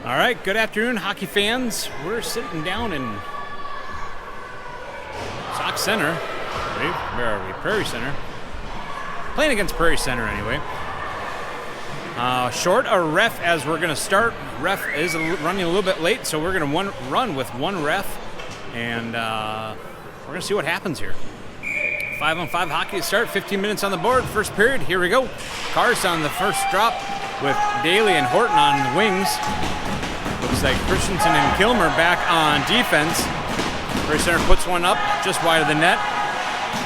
All right, good afternoon, hockey fans. We're sitting down in Sauk Center. Where are we? Prairie Centre. Playing against Prairie Centre anyway. Short a ref as we're going to start. Ref is running a little bit late, so we're going to run with one ref, and we're going to see what happens here. 5-on-5 hockey to start, 15 minutes on the board. First period, here we go. Carr's on the first drop with Daly and Horton on the wings. Looks like Christensen and Kilmer back on defense. Prairie Centre puts one up just wide of the net.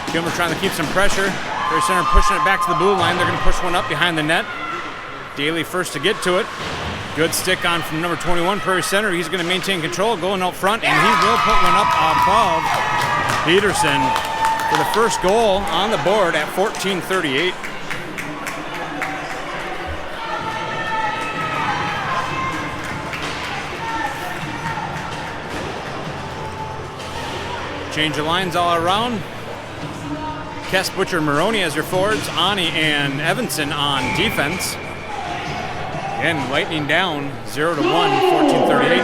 Kilmer trying to keep some pressure. Prairie Centre pushing it back to the blue line. They're going to push one up behind the net. Daly first to get to it. Good stick on from number 21, Prairie Centre. He's going to maintain control, going out front, and he will put one up above Peterson for the first goal on the board at 14:38. Change of lines all around. Kess, Butcher, and Maroney as your forwards. Ani and Evanson on defense. Again, Lightning down 0-1, 14:38.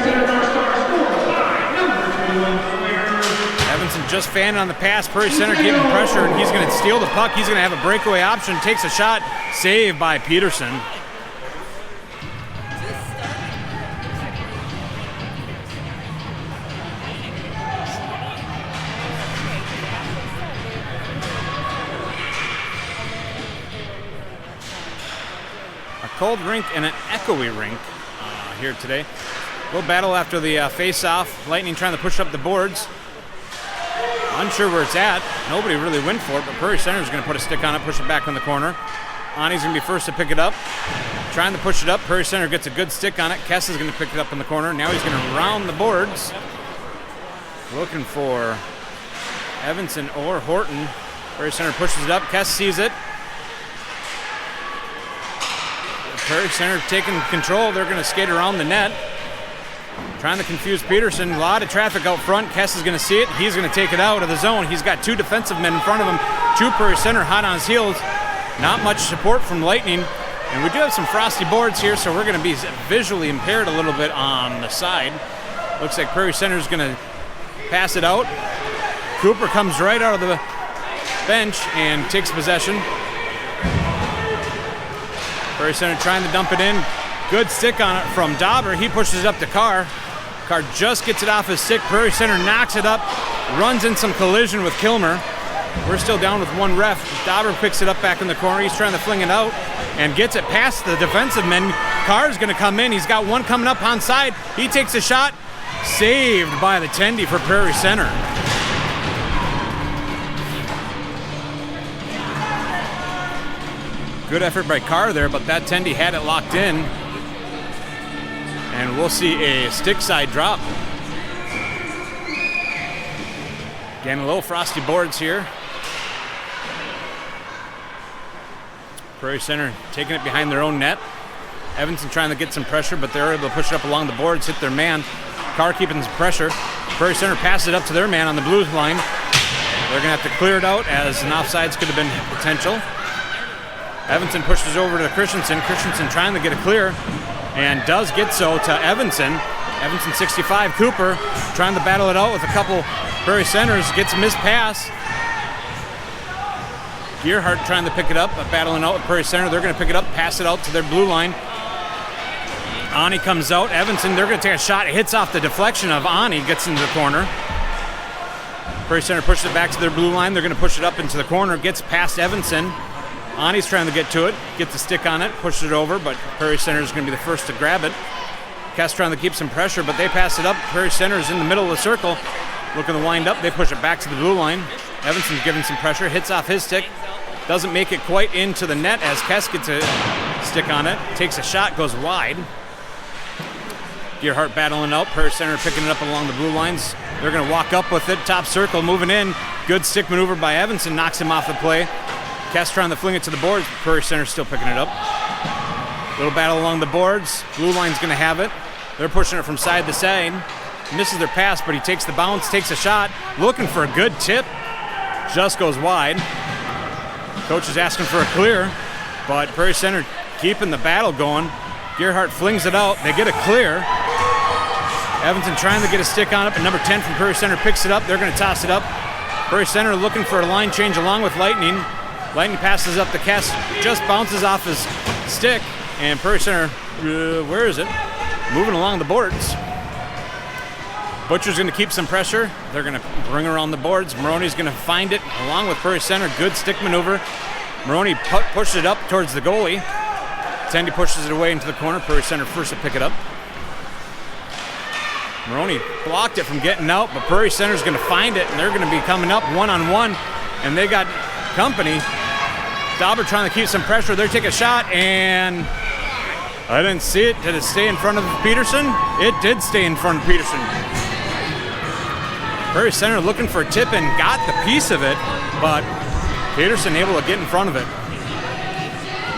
Evanson just fanning on the pass. Prairie Centre getting pressure, and he's going to steal the puck. He's going to have a breakaway option. Takes a shot. Saved by Peterson. Cold rink and an echoey rink here today. We'll battle after the face-off. Lightning trying to push up the boards. Unsure where it's at. Nobody really went for it, but Prairie Centre is going to put a stick on it, push it back in the corner. Ani's going to be first to pick it up. Trying to push it up. Prairie Centre gets a good stick on it. Kess is going to pick it up in the corner. Now he's going to round the boards. Looking for Evanson or Horton. Prairie Centre pushes it up. Kess sees it. Prairie Centre taking control. They're going to skate around the net. Trying to confuse Peterson. A lot of traffic out front. Kess is going to see it. He's going to take it out of the zone. He's got two defensive men in front of him. Two Prairie Centre hot on his heels. Not much support from Lightning. And we do have some frosty boards here, so we're going to be visually impaired a little bit on the side. Looks like Prairie Centre is going to pass it out. Cooper comes right out of the bench and takes possession. Prairie Centre trying to dump it in. Good stick on it from Dauber. He pushes it up to Carr. Carr just gets it off his stick. Prairie Centre knocks it up, runs in some collision with Kilmer. We're still down with one ref. Dauber picks it up back in the corner. He's trying to fling it out and gets it past the defensive men. Carr's going to come in. He's got one coming up on side. He takes a shot. Saved by the tendy for Prairie Centre. Good effort by Carr there, but that tendy had it locked in. And we'll see a stick side drop. Again, a little frosty boards here. Prairie Centre taking it behind their own net. Evanson trying to get some pressure, but they're able to push it up along the boards, hit their man. Carr keeping some pressure. Prairie Centre passes it up to their man on the blue line. They're going to have to clear it out as an offsides could have been potential. Evanson pushes over to Christensen. Christensen trying to get a clear and does get so to Evanson. Evanson 65. Cooper trying to battle it out with a couple Prairie Centers. Gets a missed pass. Gearhart trying to pick it up, but battling out with Prairie Centre. They're going to pick it up, pass it out to their blue line. Ani comes out. Evanson, they're going to take a shot. It hits off the deflection of Ani, gets into the corner. Prairie Centre pushes it back to their blue line. They're going to push it up into the corner. Gets past Evanson. Ani's trying to get to it, get the stick on it, push it over, but Prairie Centre is going to be the first to grab it. Kess trying to keep some pressure, but they pass it up. Prairie Centre is in the middle of the circle, looking to wind up. They push it back to the blue line. Evanson's giving some pressure, hits off his stick, doesn't make it quite into the net as Kess gets a stick on it, takes a shot, goes wide. Gearhart battling out, Prairie Centre picking it up along the blue lines. They're going to walk up with it, top circle, moving in. Good stick maneuver by Evanson, knocks him off the play. Kess trying to fling it to the boards. Prairie Centre still picking it up. Little battle along the boards. Blue line's going to have it. They're pushing it from side to side. Misses their pass, but he takes the bounce, takes a shot. Looking for a good tip. Just goes wide. Coach is asking for a clear, but Prairie Centre keeping the battle going. Gearhart flings it out. They get a clear. Evanston trying to get a stick on it, but number 10 from Prairie Centre picks it up. They're going to toss it up. Prairie Centre looking for a line change along with Lightning. Lightning passes up the cast, just bounces off his stick, and Prairie Centre, where is it? Moving along the boards. Butcher's going to keep some pressure. They're going to bring around the boards. Maroney's going to find it along with Prairie Centre. Good stick maneuver. Maroney pushes it up towards the goalie. Tendy pushes it away into the corner. Prairie Centre first to pick it up. Maroney blocked it from getting out, but Prairie Centre's going to find it, and they're going to be coming up one-on-one, and they got company. Dauber trying to keep some pressure. They take a shot, and I didn't see it. Did it stay in front of Peterson? It did stay in front of Peterson. Prairie Centre looking for a tip and got the piece of it, but Peterson able to get in front of it.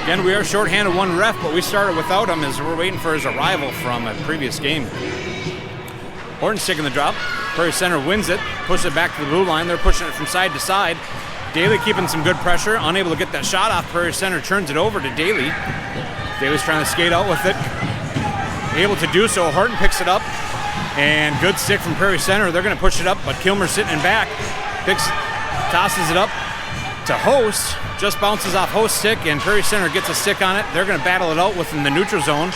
Again, we are shorthanded one ref, but we started without him as we're waiting for his arrival from a previous game. Horton's taking the drop. Prairie Centre wins it, pushes it back to the blue line. They're pushing it from side to side. Daly keeping some good pressure, unable to get that shot off. Prairie Centre turns it over to Daly. Daly's trying to skate out with it. Able to do so. Horton picks it up, and good stick from Prairie Centre. They're going to push it up, but Kilmer's sitting in back. Tosses it up to Host. Just bounces off Host's stick, and Prairie Centre gets a stick on it. They're going to battle it out within the neutral zone.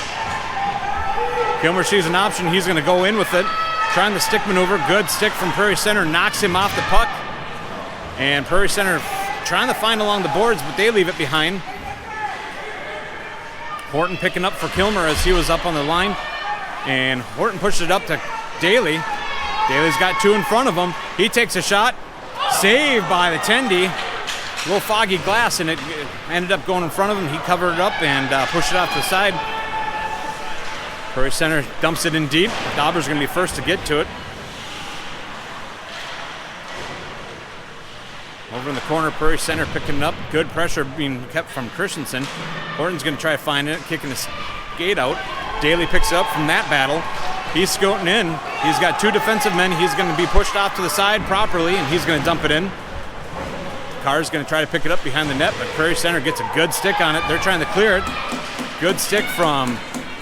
Kilmer sees an option. He's going to go in with it. Trying the stick maneuver. Good stick from Prairie Centre. Knocks him off the puck. And Prairie Centre trying to find along the boards, but they leave it behind. Horton picking up for Kilmer as he was up on the line. And Horton pushed it up to Daly. Daly's got two in front of him. He takes a shot. Saved by the Tendy. A little foggy glass, and it ended up going in front of him. He covered it up and pushed it off to the side. Prairie Centre dumps it in deep. Dauber's going to be first to get to it. Over in the corner, Prairie Centre picking it up. Good pressure being kept from Christensen. Horton's going to try to find it, kicking his skate out. Daly picks it up from that battle. He's scooting in. He's got two defensive men. He's going to be pushed off to the side properly, and he's going to dump it in. Carr's going to try to pick it up behind the net, but Prairie Centre gets a good stick on it. They're trying to clear it. Good stick from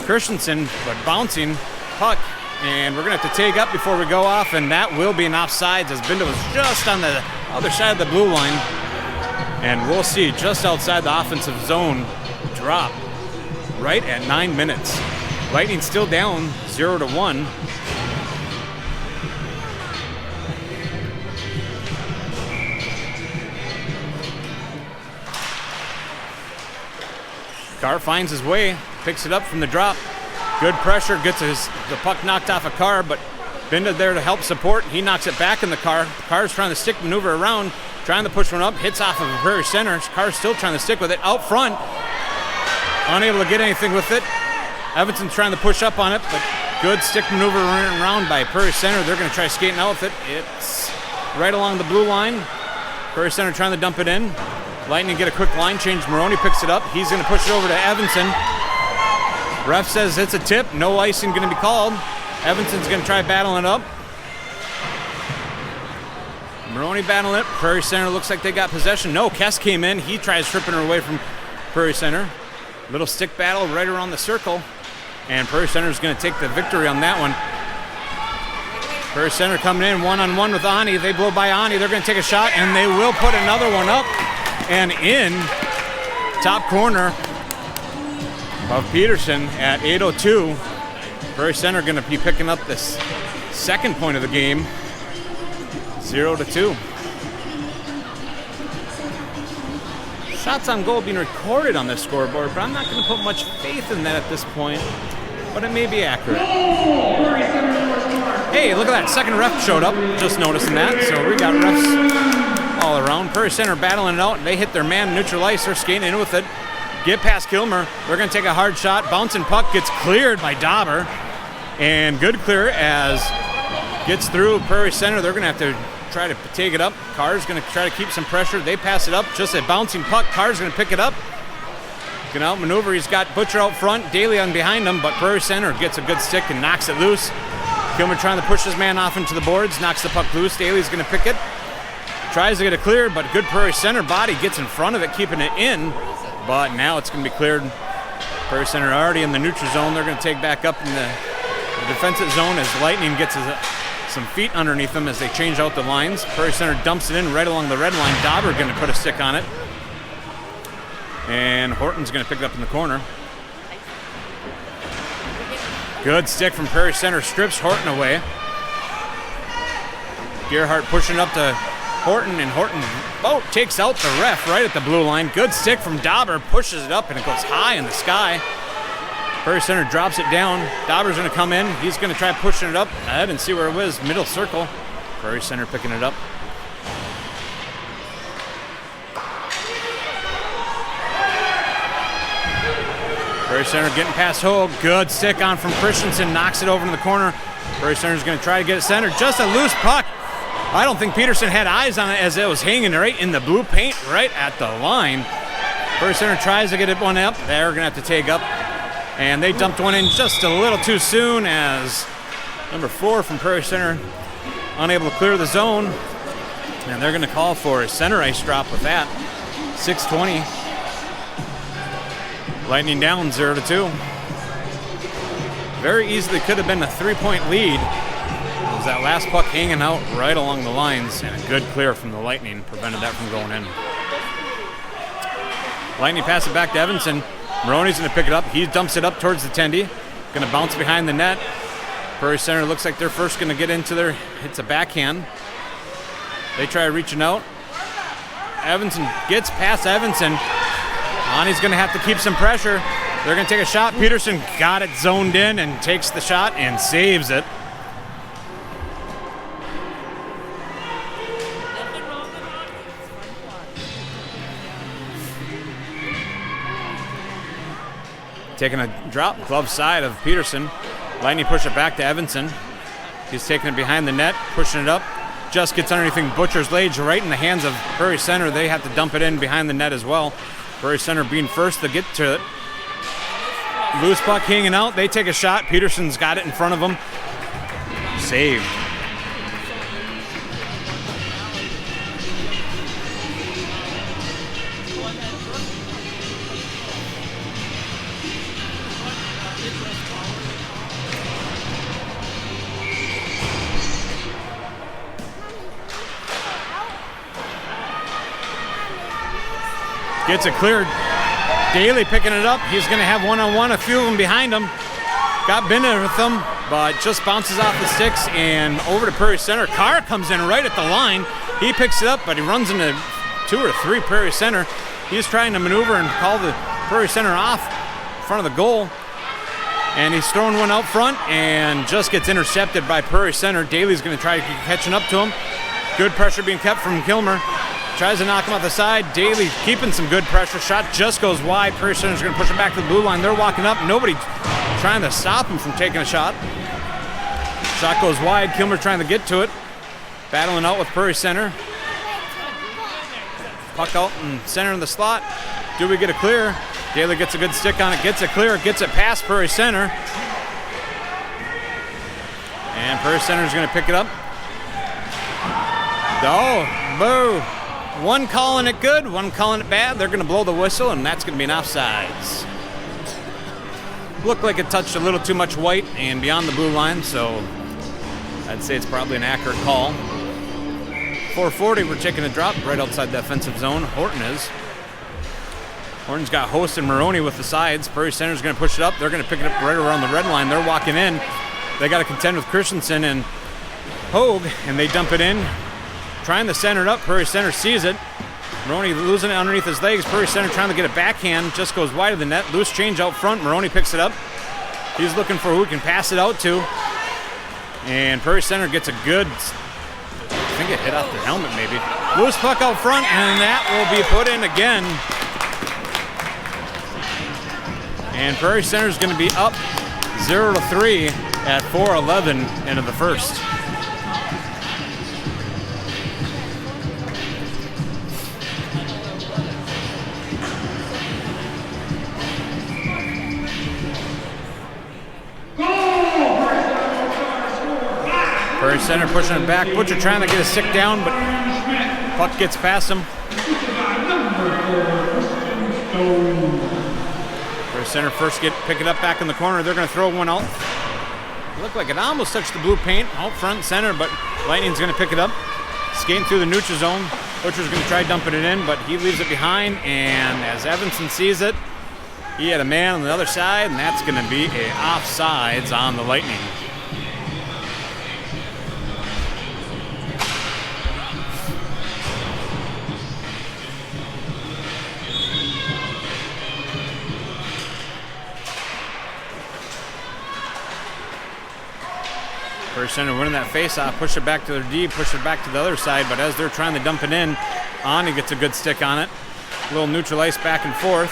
Christensen, but bouncing puck, and we're going to have to take up before we go off, and that will be an offsides as Bindo was just on the other side of the blue line, and we'll see just outside the offensive zone drop right at 9 minutes. Lightning still down 0-1. Carr finds his way, picks it up from the drop. Good pressure, gets the puck knocked off of Carr, but Binda there to help support. He knocks it back in the Carr. Carr's trying to stick maneuver around, trying to push one up, hits off of a Prairie Centre. Carr's still trying to stick with it out front. Unable to get anything with it. Evanston's trying to push up on it, but good stick maneuver running around by Prairie Centre. They're going to try skating out with it. It's right along the blue line. Prairie Centre trying to dump it in. Lightning get a quick line change. Maroney picks it up. He's going to push it over to Evanston. Ref says it's a tip. No icing going to be called. Evanston's going to try battling it up. Maroney battling it. Prairie Centre looks like they got possession. No, Kess came in. He tries stripping her away from Prairie Centre. Little stick battle right around the circle. And Prairie Centre is going to take the victory on that one. Prairie Centre coming in one-on-one with Ani. They blow by Ani. They're going to take a shot, and they will put another one up and in. Top corner of Peterson at 8:02. Prairie Centre going to be picking up this second point of the game. 0-2. Shots on goal being recorded on this scoreboard, but I'm not going to put much faith in that at this point. But it may be accurate. Hey, look at that. Second ref showed up. Just noticing that. So we got refs all around. Prairie Centre battling it out. They hit their man neutral ice. They're skating in with it. Get past Kilmer. They're going to take a hard shot. Bouncing puck gets cleared by Dauber. And good clear as gets through Prairie Centre. They're going to have to try to take it up. Carr's going to try to keep some pressure. They pass it up. Just a bouncing puck. Carr's going to pick it up. Going to outmaneuver. He's got Butcher out front. Daly on behind him, but Prairie Centre gets a good stick and knocks it loose. Kilmer trying to push his man off into the boards. Knocks the puck loose. Daly's going to pick it. Tries to get it cleared, but good Prairie Centre body gets in front of it, keeping it in. But now it's going to be cleared. Prairie Centre already in the neutral zone. They're going to take back up in the the defensive zone as Lightning gets some feet underneath them as they change out the lines. Prairie Centre dumps it in right along the red line. Dauber going to put a stick on it. And Horton's going to pick it up in the corner. Good stick from Prairie Centre, strips Horton away. Gerhardt pushing up to Horton, and Horton takes out the ref right at the blue line. Good stick from Dauber, pushes it up, and it goes high in the sky. Prairie Centre drops it down. Dauber's going to come in. He's going to try pushing it up ahead and see where it was. Middle circle. Prairie Centre picking it up. Prairie Centre getting past Hogue. Good stick on from Christensen. Knocks it over in the corner. Prairie Centre's going to try to get it centered. Just a loose puck. I don't think Peterson had eyes on it as it was hanging right in the blue paint right at the line. Prairie Centre tries to get it one up. They're going to have to take up. And they dumped one in just a little too soon as number 4 from Prairie Centre unable to clear the zone. And they're going to call for a center ice drop with that. 6:20. Lightning down 0-2. Very easily could have been a 3-point lead. It was that last puck hanging out right along the lines, and a good clear from the Lightning prevented that from going in. Lightning pass it back to Evanson. Maroney's going to pick it up. He dumps it up towards the tendy. Going to bounce behind the net. Prairie Centre looks like they're first going to get into their, it's a backhand. They try reaching out. Evanson gets past Evanson. Lonnie's going to have to keep some pressure. They're going to take a shot. Peterson got it zoned in and takes the shot and saves it. Taking a drop, glove side of Peterson. Lightning push it back to Evanson. He's taking it behind the net, pushing it up. Just gets underneath and Butcher's Lage right in the hands of Prairie Centre. They have to dump it in behind the net as well. Prairie Centre being first to get to it. Loose puck hanging out. They take a shot. Peterson's got it in front of them. Saved. Gets it cleared. Daly picking it up. He's going to have one-on-one, a few of them behind him. Got Bennett with them, but just bounces off the sticks and over to Prairie Centre. Carr comes in right at the line. He picks it up, but he runs into 2 or 3 Prairie Centre. He's trying to maneuver and call the Prairie Centre off in front of the goal. And he's throwing one out front and just gets intercepted by Prairie Centre. Daly's going to try catching up to him. Good pressure being kept from Kilmer. Tries to knock him off the side. Daly keeping some good pressure. Shot just goes wide. Prairie Centre's going to push it back to the blue line. They're walking up. Nobody trying to stop him from taking a shot. Shot goes wide. Kilmer trying to get to it. Battling out with Prairie Centre. Puck out in center in the slot. Do we get a clear? Daly gets a good stick on it. Gets it clear. Gets it past Prairie Centre. And Prairie Centre's going to pick it up. Oh, boo. One calling it good, one calling it bad. They're going to blow the whistle, and that's going to be an offsides. Looked like it touched a little too much white and beyond the blue line, so I'd say it's probably an accurate call. 4:40, we're taking a drop right outside the offensive zone. Horton is. Horton's got Host and Maroney with the sides. Prairie Centre's going to push it up. They're going to pick it up right around the red line. They're walking in. They got to contend with Christensen and Hogue, and they dump it in. Trying to center it up. Prairie Centre sees it. Maroney losing it underneath his legs. Prairie Centre trying to get a backhand. Just goes wide of the net. Loose change out front. Maroney picks it up. He's looking for who he can pass it out to. And Prairie Centre gets a good, I think it hit off their helmet maybe. Loose puck out front, and that will be put in again. And Prairie Centre is going to be up 0-3 at 4:11 into the first. Prairie Centre pushing it back. Butcher trying to get a stick down, but puck gets past him. Prairie Centre first pick it up back in the corner. They're going to throw one out. looked like it almost touched the blue paint out front and center, but Lightning's going to pick it up. Skating through the neutral zone. Butcher's going to try dumping it in, but he leaves it behind, and as Evanson sees it, he had a man on the other side, and that's going to be a offsides on the Lightning. Prairie Centre winning that face-off, push it back to their D, push it back to the other side, but as they're trying to dump it in, Ani gets a good stick on it. A little neutral ice back and forth.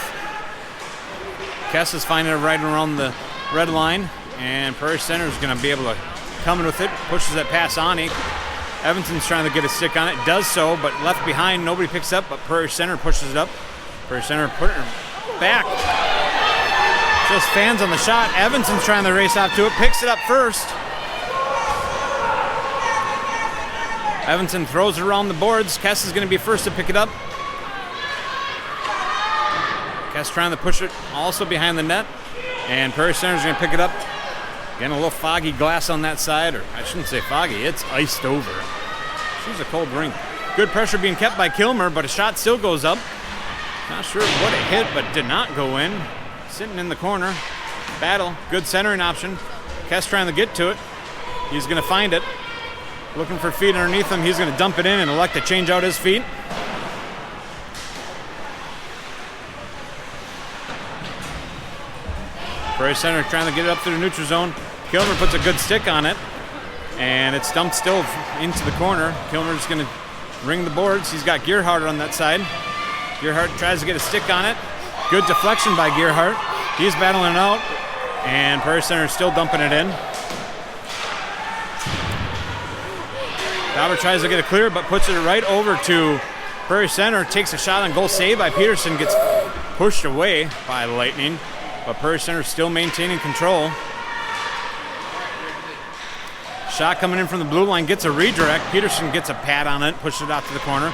Kess is finding it right around the red line, and Prairie Centre is going to be able to come in with it, pushes it past Ani. Evanson's trying to get a stick on it, does so, but left behind, nobody picks up, but Prairie Centre pushes it up. Prairie Centre put it back. Just fans on the shot. Evanson's trying to race out to it, picks it up first. Evanson throws it around the boards. Kess is going to be first to pick it up. Kess trying to push it also behind the net. And Prairie Centre is going to pick it up. Again, a little foggy glass on that side. Or I shouldn't say foggy. It's iced over. She's a cold rink. Good pressure being kept by Kilmer, but a shot still goes up. Not sure what it hit, but did not go in. Sitting in the corner. Battle. Good centering option. Kess trying to get to it. He's going to find it. Looking for feet underneath him. He's going to dump it in and elect to change out his feet. Prairie Centre trying to get it up through the neutral zone. Kilmer puts a good stick on it, and it's dumped still into the corner. Kilmer's going to ring the boards. He's got Gearhart on that side. Gearhart tries to get a stick on it. Good deflection by Gearhart. He's battling it out, and Prairie Centre is still dumping it in. Dauber tries to get it clear, but puts it right over to Prairie Centre. Takes a shot on goal, saved by Peterson. Gets pushed away by the Lightning, but Prairie Centre still maintaining control. Shot coming in from the blue line, gets a redirect. Peterson gets a pad on it, pushes it out to the corner.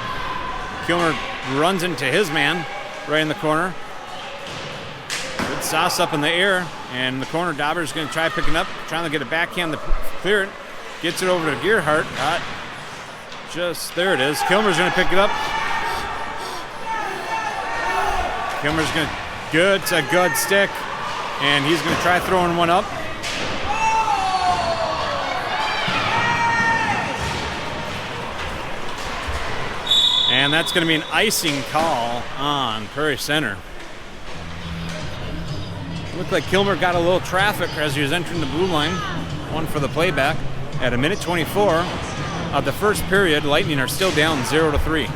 Kilmer runs into his man right in the corner. Good sauce up in the air, and in the corner, Dauber's going to try picking up, trying to get a backhand to clear it. Gets it over to Gearhart. Just there it is. Kilmer's going to pick it up. Kilmer's going to good. It's a good stick, and he's going to try throwing one up. And that's going to be an icing call on Prairie Centre. Looked like Kilmer got a little traffic as he was entering the blue line. One for the playback. At a minute 24 of the first period, Lightning are still down 0-3.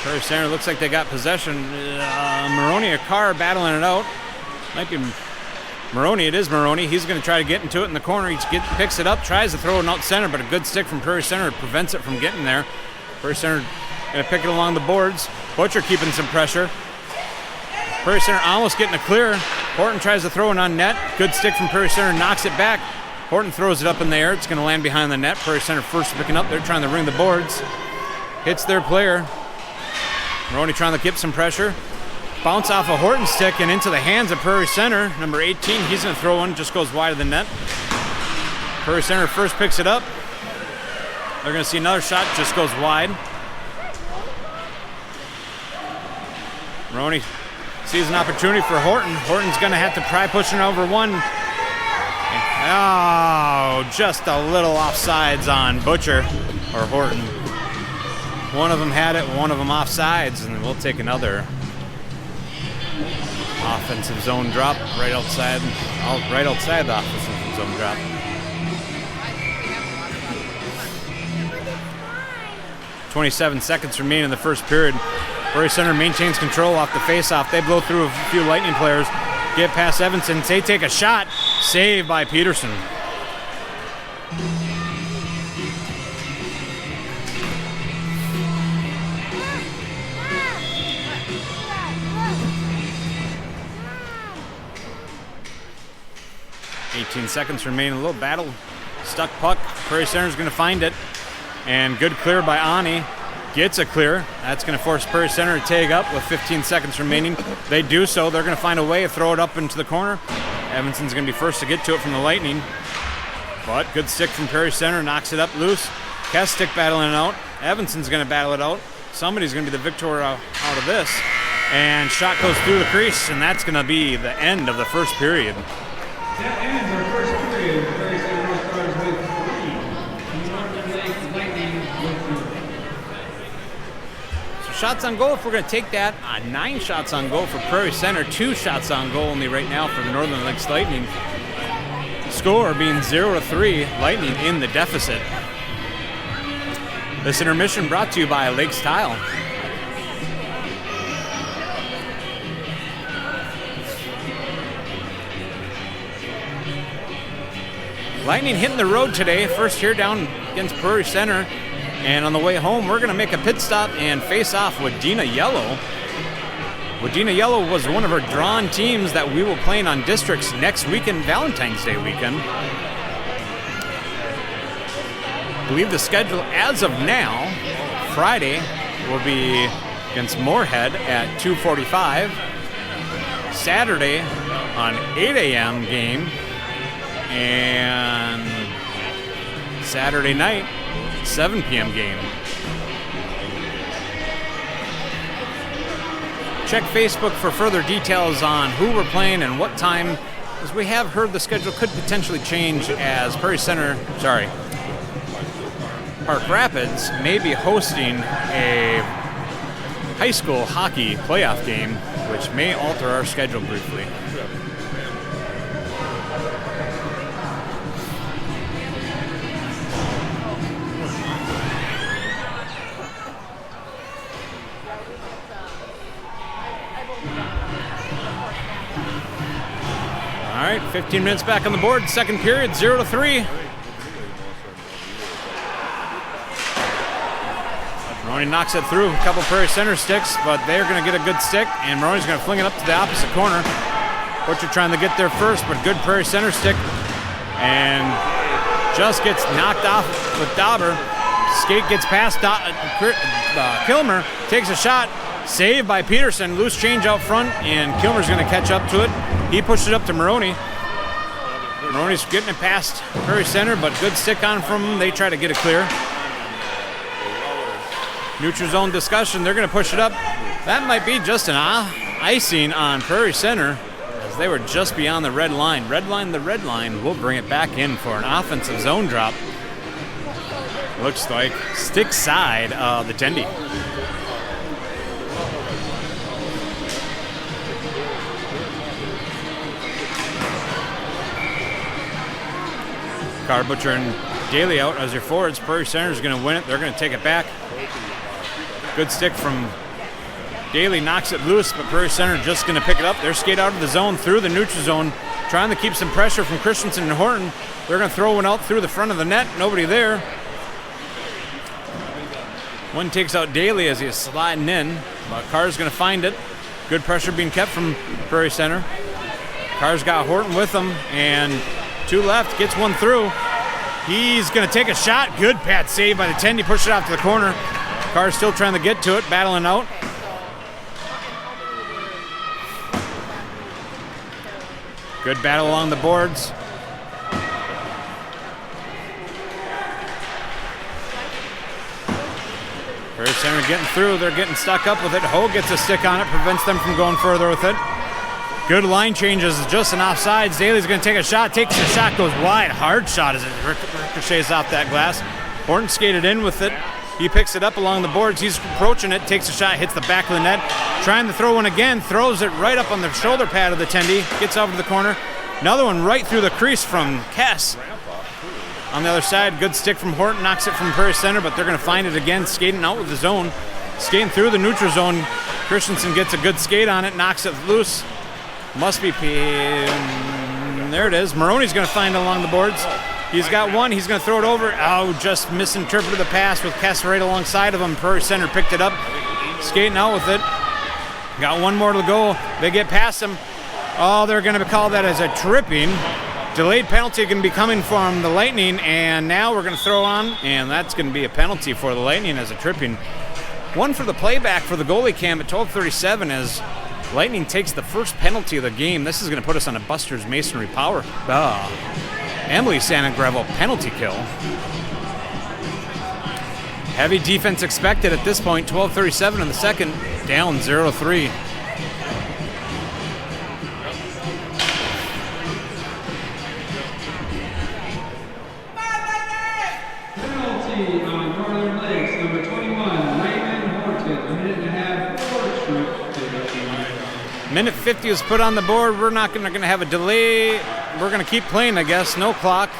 Prairie Centre looks like they got possession. Maroney or Carr battling it out. Might be Maroney. It is Maroney. He's going to try to get into it in the corner. He picks it up, tries to throw it out center, but a good stick from Prairie Centre prevents it from getting there. Prairie Centre going to pick it along the boards. Butcher keeping some pressure. Prairie Centre almost getting a clear. Horton tries to throw it on net. Good stick from Prairie Centre, knocks it back. Horton throws it up in the air. It's going to land behind the net. Prairie Centre first picking up. They're trying to ring the boards. Hits their player. Maroney trying to keep some pressure. Bounce off a Horton stick and into the hands of Prairie Centre. Number 18, he's going to throw one, just goes wide of the net. Prairie Centre first picks it up. They're going to see another shot, just goes wide. Maroney sees an opportunity for Horton. Horton's going to have to try pushing over one. Oh, just a little offsides on Butcher or Horton. One of them had it, one of them offsides, and we'll take another offensive zone drop right outside the offensive zone drop. .27 seconds remain in the first period. Prairie Centre maintains control off the faceoff. They blow through a few Lightning players, get past Evanson. They take a shot, saved by Peterson. .18 seconds remain. A little battle Stuck puck. Prairie Center's going to find it. And good clear by Ani. Gets a clear. That's going to force Prairie Centre to tag up with 15 seconds remaining. They do so. They're going to find a way to throw it up into the corner. Evanson's going to be first to get to it from the Lightning. But good stick from Prairie Centre. Knocks it up loose. Kestic battling it out. Evanson's going to battle it out. Somebody's going to be the victor out of this. And shot goes through the crease, and that's going to be the end of the first period. That ends our first period. Prairie Centre Stars with 3. Lightning with 2. So shots on goal, if we're going to take that, 9 shots on goal for Prairie Centre, 2 shots on goal only right now for the Northern Lakes Lightning. Score being 0-3, Lightning in the deficit. This intermission brought to you by Lakes Tile. Lightning hitting the road today, first here down against Prairie Centre. And on the way home, we're going to make a pit stop and face off with Wadena Yellow. Wadena Yellow was one of our drawn teams that we will play on districts next weekend, Valentine's Day weekend. I believe the schedule as of now, Friday will be against Moorhead at 2:45. Saturday on 8 a.m. game. And Saturday night, 7 p.m. game. Check Facebook for further details on who we're playing and what time, as we have heard the schedule could potentially change as Park Rapids may be hosting a high school hockey playoff game, which may alter our schedule briefly. All right, 15 minutes back on the board. Second period, 0-3. Maroney knocks it through a couple Prairie Centre sticks, but they're going to get a good stick, and Maroney's going to fling it up to the opposite corner. Butcher trying to get there first, but good Prairie Centre stick, and just gets knocked off with Dauber. Skate gets past Kilmer, takes a shot. Saved by Peterson, loose change out front, and Kilmer's going to catch up to it. He pushed it up to Maroney. Maroney's getting it past Prairie Centre, but good stick on from him. They try to get it clear. Neutral zone discussion, they're going to push it up. That might be just an icing on Prairie Centre, as they were just beyond the red line. Red line will bring it back in for an offensive zone drop. Looks like stick side of the Tendy. Carr, Butcher, and Daly out as your forwards. Prairie Centre is going to win it. They're going to take it back. Good stick from Daly, knocks it loose, but Prairie Centre just going to pick it up. They're skate out of the zone through the neutral zone, trying to keep some pressure from Christensen and Horton. They're going to throw one out through the front of the net. Nobody there. One takes out Daly as he's sliding in, but Carr's going to find it. Good pressure being kept from Prairie Centre. Carr's got Horton with him, and 2 left, gets one through. He's going to take a shot. Good pad save by the Tendy, push it out to the corner. Carr's still trying to get to it, battling out. Good battle along the boards. Prairie Centre getting through. They're getting stuck up with it. Ho gets a stick on it, prevents them from going further with it. Good line changes, just an offsides. Daly's going to take a shot, takes a shot, goes wide. Hard shot as it ricochets off that glass. Horton skated in with it. He picks it up along the boards. He's approaching it, takes a shot, hits the back of the net. Trying to throw one again, throws it right up on the shoulder pad of the Tendy. Gets over to the corner. Another one right through the crease from Kess. On the other side, good stick from Horton, knocks it from Prairie Centre, but they're going to find it again, skating out with the zone. Skating through the neutral zone. Christensen gets a good skate on it, knocks it loose. Must be there it is. Maroney's going to find it along the boards. He's got one. He's going to throw it over. Oh, just misinterpreted the pass with Kess right alongside of him. Prairie Centre picked it up. Skating out with it. Got one more to go. They get past him. Oh, they're going to call that as a tripping. Delayed penalty going to be coming from the Lightning, and now we're going to throw on, and that's going to be a penalty for the Lightning as a tripping. One for the playback for the goalie cam at 12:37 as Lightning takes the first penalty of the game. This is going to put us on a Buster's Masonry Power. Emily Santagrevo penalty kill. Heavy defense expected at this point. 12:37 in the second, down 0-3. Penalty on Northern Lakes, number 21, Raymond Horton. A minute and a half, 4 Minute 50 is put on the board. We're not going to have a delay. We're going to keep playing, I guess. No clock.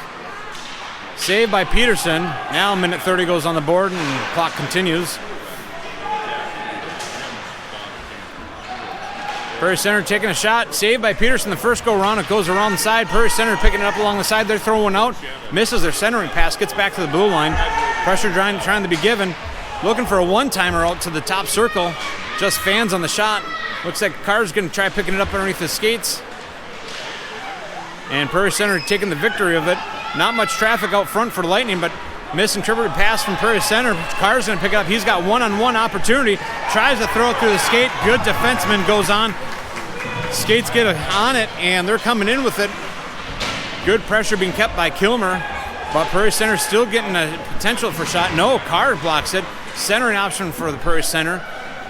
Saved by Peterson. Now minute 30 goes on the board and the clock continues. Prairie Centre taking a shot. Saved by Peterson. The first go around. It goes around the side. Prairie Centre picking it up along the side. They're throwing one out. Misses their centering pass. Gets back to the blue line. Pressure trying to be given. Looking for a one-timer out to the top circle. Just fans on the shot. Looks like Carr's going to try picking it up underneath his skates. And Prairie Centre taking the victory of it. Not much traffic out front for Lightning, but misinterpreted pass from Prairie Centre. Carr's going to pick it up. He's got one-on-one opportunity. Tries to throw it through the skate. Good defenseman goes on. Skates get on it, and they're coming in with it. Good pressure being kept by Kilmer, but Prairie Centre still getting a potential for shot. No, Carr blocks it. Centering option for the Prairie Centre,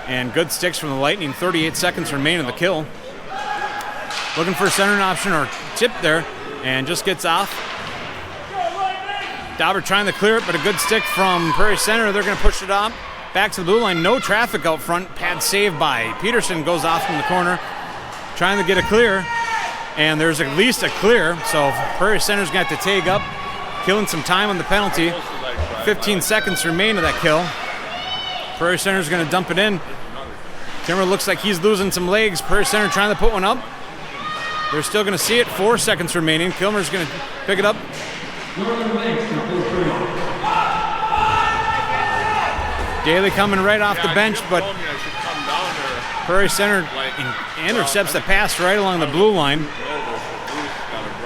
and good sticks from the Lightning. 38 seconds remain in the kill. Looking for a centering option or tip there, and just gets off. Dauber trying to clear it, but a good stick from Prairie Centre. They're going to push it up. Back to the blue line. No traffic out front. Pad saved by Peterson. Goes off from the corner. Trying to get a clear. And there's at least a clear. So Prairie Centre's going to have to tag up. Killing some time on the penalty. 15 seconds remain of that kill. Prairie Centre's going to dump it in. Timmer looks like he's losing some legs. Prairie Centre trying to put one up. They're still going to see it. 4 seconds remaining. Kilmer's going to pick it up. Daly coming right off the bench, but Prairie Centre intercepts the pass right along the blue line.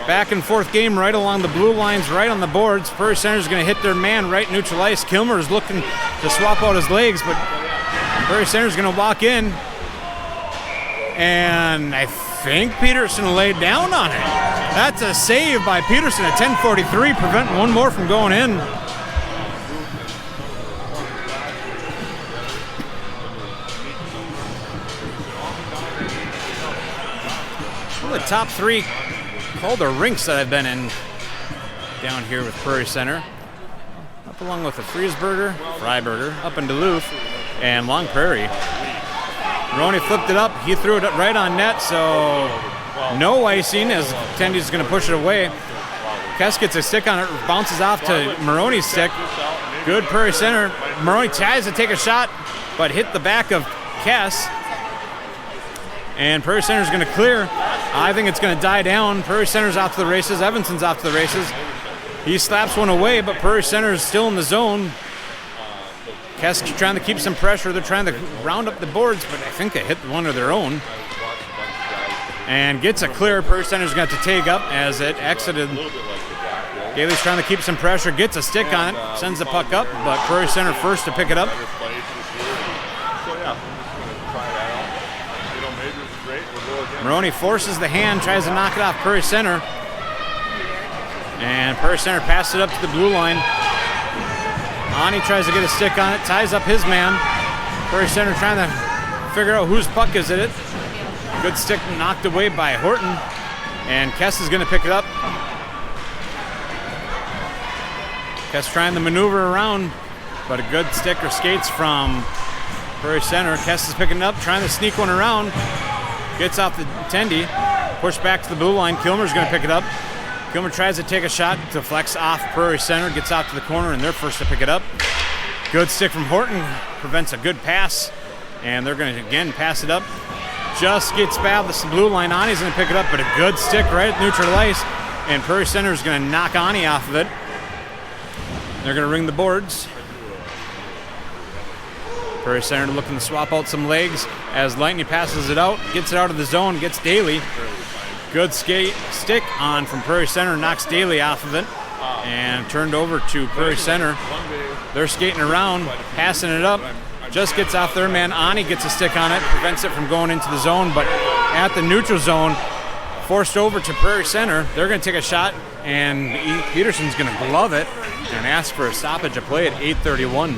Back and forth game right along the blue lines, right on the boards. Prairie Centre's going to hit their man right neutral ice. Kilmer is looking to swap out his legs, but Prairie Centre's going to walk in. And I think Peterson laid down on it. That's a save by Peterson at 10:43, preventing one more from going in. One of the top 3 Calder rinks that I've been in down here with Prairie Centre. Up along with the Freiburger, up in Duluth, and Long Prairie. Roney flipped it up. He threw it right on net, so no icing as Tendy's going to push it away. Kess gets a stick on it, bounces off to Maroney's stick. Good Prairie Centre. Maroney tries to take a shot, but hit the back of Kess. And Prairie Centre's going to clear. I think it's going to die down. Prairie Centre's off to the races. Evanson's off to the races. He slaps one away, but Prairie Centre's still in the zone. Kess trying to keep some pressure. They're trying to round up the boards, but I think they hit one of their own. And gets a clear. Prairie Centre's got to tag up as it exited. Daly's trying to keep some pressure. Gets a stick on it. Sends the puck up, but Prairie Centre first to pick it up. Maroney forces the hand, tries to knock it off Prairie Centre. And Prairie Centre passes it up to the blue line. Ani tries to get a stick on it, ties up his man. Prairie Centre trying to figure out whose puck is it. Good stick knocked away by Horton. And Kess is going to pick it up. Kess trying to maneuver around, but a good stick or skates from Prairie Centre. Kess is picking it up, trying to sneak one around. Gets off the Tendy, pushed back to the blue line. Kilmer's going to pick it up. Kilmer tries to take a shot, deflects off Prairie Centre, gets out to the corner, and they're first to pick it up. Good stick from Horton, prevents a good pass, and they're going to again pass it up. Just gets fouled. This blue line. Ani's going to pick it up, but a good stick right at neutral ice, and Prairie Centre is going to knock Ani off of it. They're going to ring the boards. Prairie Centre looking to swap out some legs as Lightning passes it out, gets it out of the zone, gets Daly. Good stick on from Prairie Centre, knocks Daly off of it, and turned over to Prairie Centre. They're skating around, passing it up. Just gets off their man. Ani gets a stick on it, prevents it from going into the zone, but at the neutral zone, forced over to Prairie Centre. They're going to take a shot, and Peterson's going to glove it and ask for a stoppage of play at 8:31.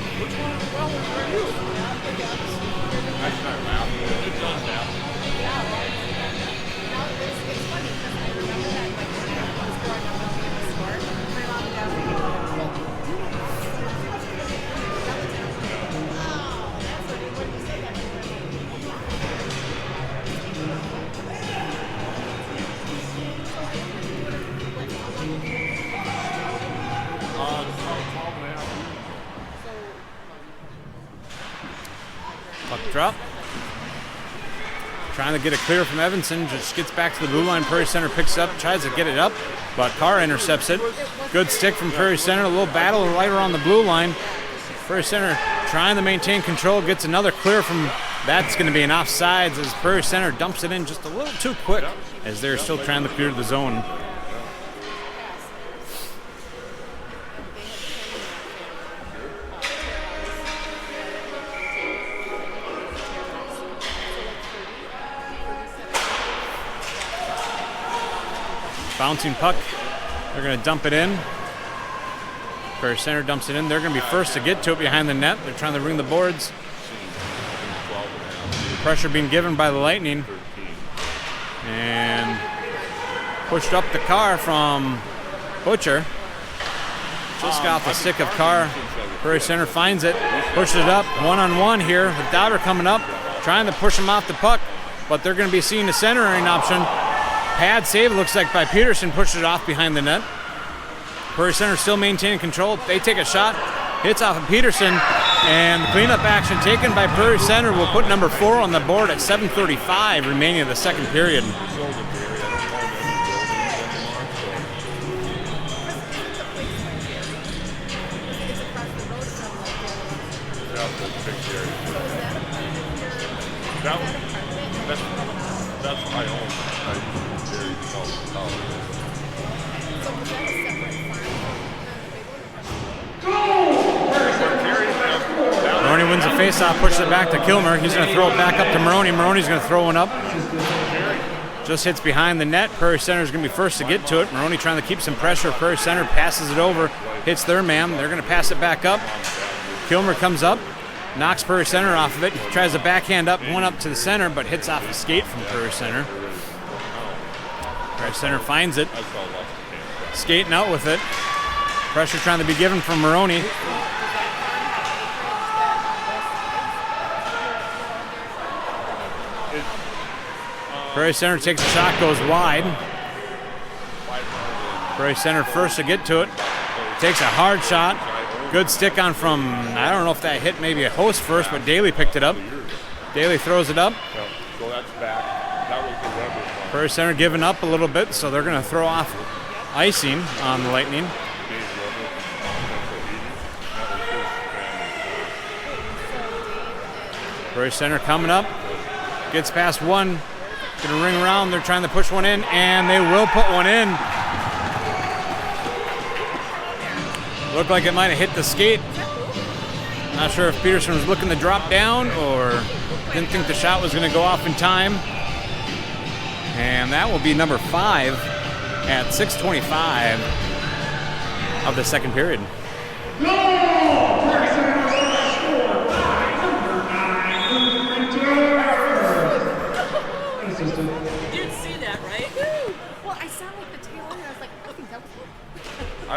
Puck drop. Trying to get it clear from Evanson. Just gets back to the blue line. Prairie Centre picks it up, tries to get it up, but Carr intercepts it. Good stick from Prairie Centre. A little battle right around the blue line. Prairie Centre trying to maintain control. Gets another clear from. That's going to be an offsides as Prairie Centre dumps it in just a little too quick as they're still trying to clear the zone. Bouncing puck. They're going to dump it in. Prairie Centre dumps it in. They're going to be first to get to it behind the net. They're trying to ring the boards. Pressure being given by the Lightning. And pushed up the Carr from Butcher. Just got the stick of Carr. Prairie Centre finds it. Pushes it up. One-on-one here with Dowder coming up. Trying to push him off the puck. But they're going to be seeing the centering option. Pad save, looks like by Peterson, pushes it off behind the net. Prairie Centre still maintaining control. They take a shot, hits off of Peterson, and the cleanup action taken by Prairie Centre will put number 4 on the board at 7:35 remaining of the second period. That's my own. Maroney wins the faceoff, pushes it back to Kilmer. He's going to throw it back up to Maroney. Maroney's going to throw one up. Just hits behind the net. Prairie Centre is going to be first to get to it. Maroney trying to keep some pressure. Prairie Centre passes it over, hits their man. They're going to pass it back up. Kilmer comes up, knocks Prairie Centre off of it. He tries a backhand up, one up to the center, but hits off the skate from Prairie Centre. Prairie Centre finds it. Skating out with it. Pressure trying to be given from Maroney. Prairie Centre takes a shot, goes wide. Prairie Centre first to get to it. Takes a hard shot. Good stick on from, I don't know if that hit maybe a host first, but Daly picked it up. Daly throws it up. So that's back. That was the rubber. Prairie Centre giving up a little bit, so they're going to throw off icing on the Lightning. Prairie Centre coming up. Gets past one. Going to ring around. They're trying to push one in, and they will put one in. Looked like it might have hit the skate. Not sure if Peterson was looking to drop down or didn't think the shot was going to go off in time. And that will be number 5 at 6:25 of the second period. You didn't see that, right? Well, I sound like the tail end. I was like, I think that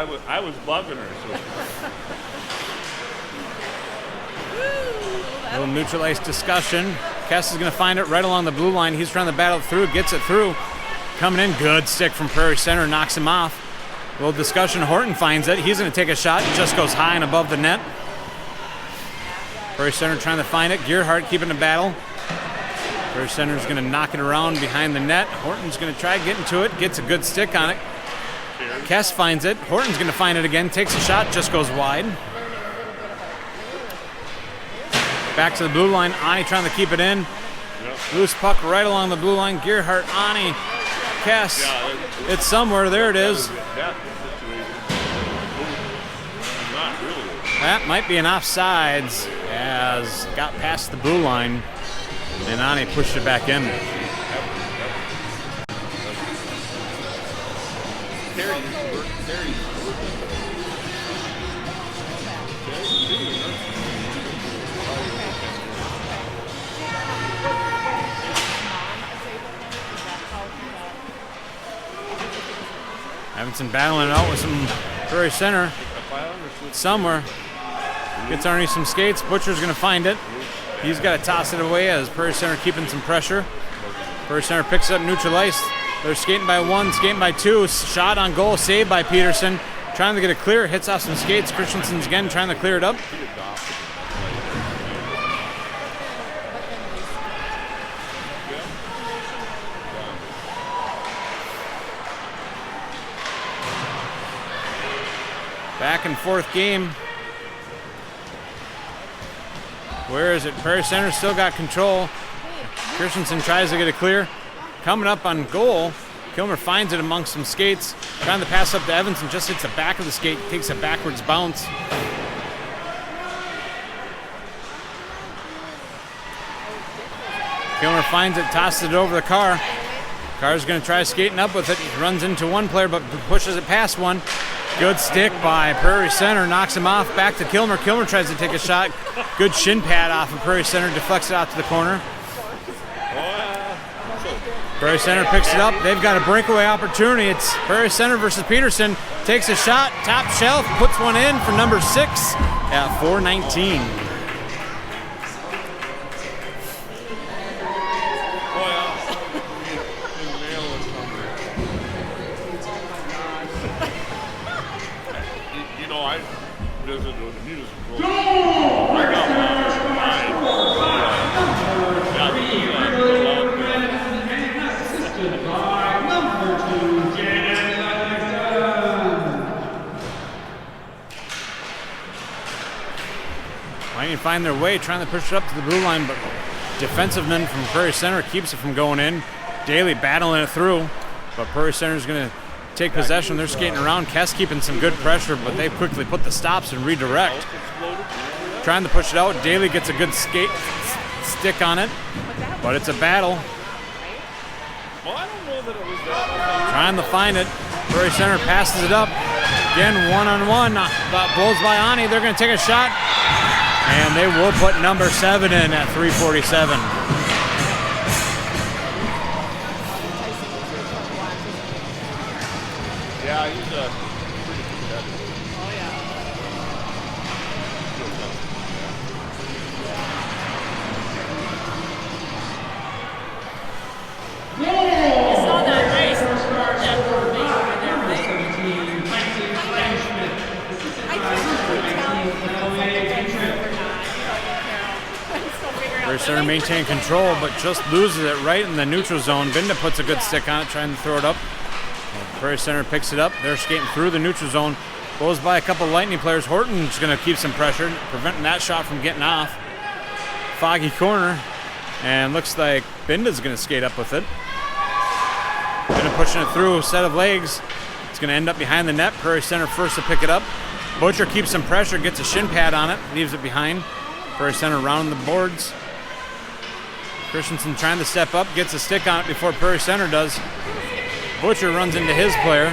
was I was loving her. A little neutral ice discussion. Kess is going to find it right along the blue line. He's trying to battle through, gets it through. Coming in, good stick from Prairie Centre, knocks him off. A little discussion, Horton finds it. He's going to take a shot, just goes high and above the net. Prairie Centre trying to find it. Gearhart keeping the battle. Prairie Centre is going to knock it around behind the net. Horton's going to try getting to it, gets a good stick on it. Kess finds it. Horton's going to find it again, takes a shot, just goes wide. Back to the blue line. Ani trying to keep it in. Loose puck right along the blue line. Gearhart, Ani Cass. It's somewhere. There it is. That situation. Not really. That might be an offsides as got past the blue line and Ani pushed it back in. Evanson battling it out with some Prairie Centre somewhere. Gets underneath some skates. Butcher's going to find it. He's got to toss it away as Prairie Centre keeping some pressure. Prairie Centre picks it up neutral ice. They're skating by one, skating by two. Shot on goal, saved by Peterson. Trying to get it clear, hits off some skates. Christensen's again trying to clear it up. Back and forth game. Where is it? Prairie Centre still got control. Christensen tries to get it clear. Coming up on goal. Kilmer finds it amongst some skates. Trying to pass up to Evanson, just hits the back of the skate, takes a backwards bounce. Kilmer finds it, tosses it over the Carr. Carr's going to try skating up with it. He runs into one player, but pushes it past one. Good stick by Prairie Centre, knocks him off. Back to Kilmer. Kilmer tries to take a shot. Good shin pad off of Prairie Centre, deflects it out to the corner. Prairie Centre picks it up. They've got a breakaway opportunity. It's Prairie Centre versus Peterson. Takes a shot, top shelf, puts one in for number 6 at 4:19. You know, I visited with the music room. I got mine. Assisted by number 2, Jaden Ludvigson. Lightning find their way, trying to push it up to the blue line, but defensive men from Prairie Centre keeps it from going in. Daly battling it through, but Prairie Centre is going to take possession. They're skating around. Kess keeping some good pressure, but they quickly put the stops and redirect. Trying to push it out. Daly gets a good skate stick on it, but it's a battle. Trying to find it. Prairie Centre passes it up. Again, one-on-one. Blows by Ani. They're going to take a shot, and they will put number 7 in at 3:47. Yeah, he's pretty competitive. Oh, yeah. You saw that race. That poor baby right there, right? 17, Tyson Kleinschmidt. Assisted I by can't really tell number 18, if it's like a Callaway red shirt or Diedrich. not. I'm still figuring out. Prairie Centre maintain control, but just loses it right in the neutral zone. Binda puts a good stick on it, trying to throw it up. Prairie Centre picks it up. They're skating through the neutral zone. Goes by a couple Lightning players. Horton's going to keep some pressure, preventing that shot from getting off. Foggy corner, and looks like Binda's going to skate up with it. Binda pushing it through a set of legs. It's going to end up behind the net. Prairie Centre first to pick it up. Butcher keeps some pressure, gets a shin pad on it, leaves it behind. Prairie Centre rounding the boards. Christensen trying to step up, gets a stick on it before Prairie Centre does. Butcher runs into his player.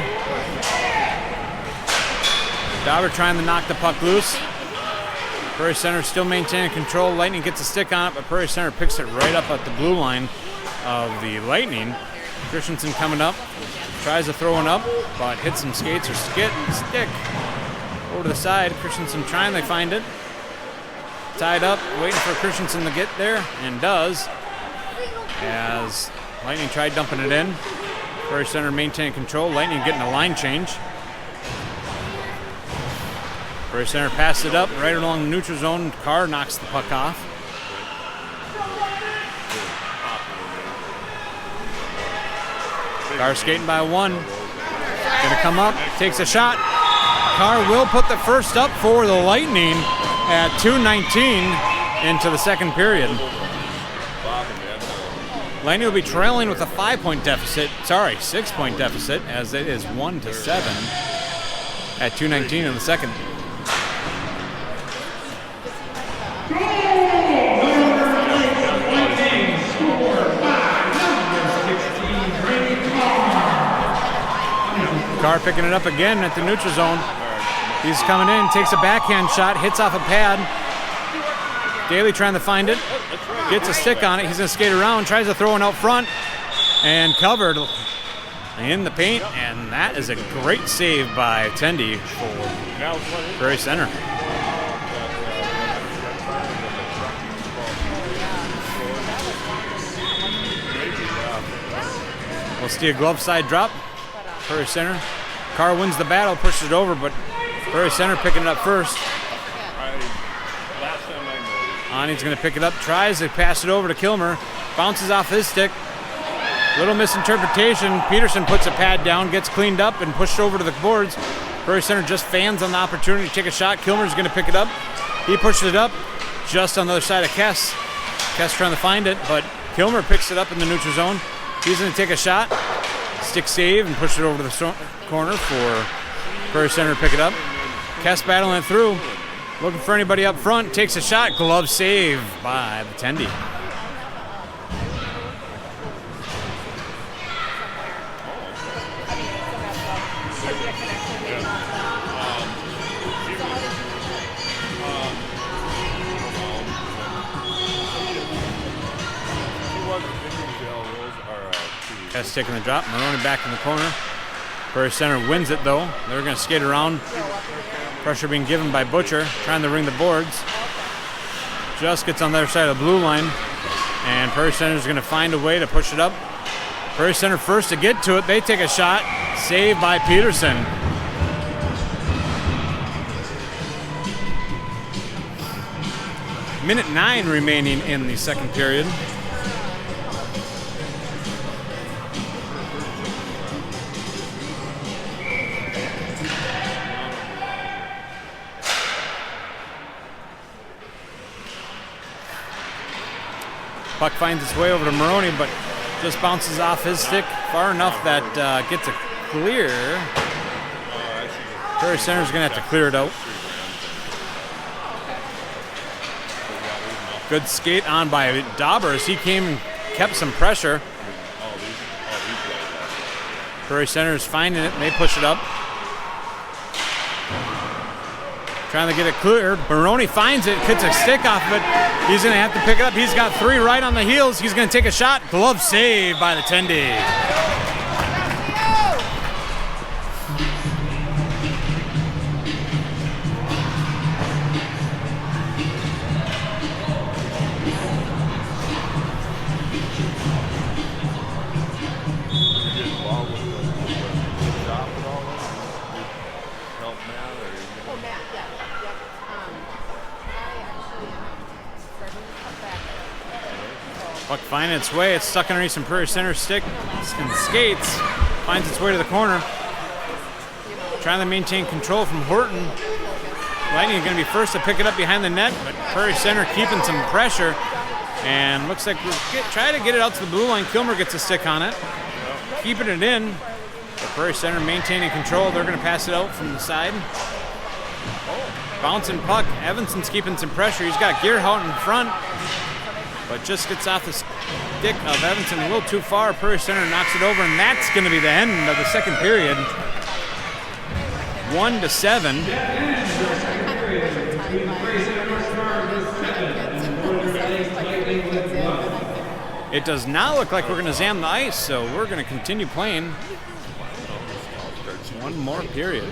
Dauber trying to knock the puck loose. Prairie Centre still maintaining control. Lightning gets a stick on it, but Prairie Centre picks it right up at the blue line of the Lightning. Christensen coming up, tries to throw one up, but hits some skates or stick over to the side. Christensen trying to find it. Tied up, waiting for Christensen to get there, and does. As Lightning tried dumping it in. Prairie Centre maintaining control. Lightning getting a line change. Prairie Centre passed it up right along the neutral zone. Carr knocks the puck off. Carr skating by one. Gonna come up, takes a shot. Carr will put the first up for the Lightning at 2:19 into the second period. Lightning will be trailing with a 5-point deficit. Sorry, 6-point deficit, as it is 1-7 at 2:19 in the second. Carr picking it up again at the neutral zone. He's coming in, takes a backhand shot, hits off a pad. Daly trying to find it, gets a stick on it. He's going to skate around, tries to throw one out front, and covered in the paint. And that is a great save by Tendi for Prairie Centre. We'll see a glove side drop. Prairie Centre. Carr wins the battle, pushes it over, but Prairie Centre picking it up first. Ani's going to pick it up, tries to pass it over to Kilmer, bounces off his stick. Little misinterpretation. Peterson puts a pad down, gets cleaned up, and pushed over to the boards. Prairie Centre just fans on the opportunity to take a shot. Kilmer's going to pick it up. He pushes it up just on the other side of Kess. Kess trying to find it, but Kilmer picks it up in the neutral zone. He's going to take a shot, stick save, and push it over to the corner for Prairie Centre to pick it up. Kess battling it through. Looking for anybody up front, takes a shot, glove save by the Tendi. Kess taking the drop, Maroney back in the corner. Prairie Centre wins it though. They're going to skate around. Pressure being given by Butcher, trying to ring the boards. Just gets on the other side of the blue line, and Prairie Centre is going to find a way to push it up. Prairie Centre first to get to it. They take a shot, saved by Peterson. Minute 9 remaining in the second period. Puck finds its way over to Maroney, but just bounces off his stick far enough that gets a clear. Prairie Centre's going to have to clear it out. Good skate on by Daubers. He came and kept some pressure. Prairie Centre's finding it, and they push it up. Trying to get it cleared. Maroney finds it, gets a stick off of it. He's going to have to pick it up. He's got 3 right on the heels. He's going to take a shot. Glove save by the Tendi. Puck finding its way. It's stuck underneath some Prairie Centre stick and skates. Finds its way to the corner. Trying to maintain control from Horton. Lightning is going to be first to pick it up behind the net, but Prairie Centre keeping some pressure. And looks like we're trying to get it out to the blue line. Kilmer gets a stick on it. Keeping it in. But Prairie Centre maintaining control. They're going to pass it out from the side. Bouncing puck. Evanson's keeping some pressure. He's got Gearhout in front, but just gets off the stick of Evanson a little too far. Prairie Centre knocks it over, and that's going to be the end of the second period. 1-7. It does not look like we're going to jam the ice, so we're going to continue playing. One more period.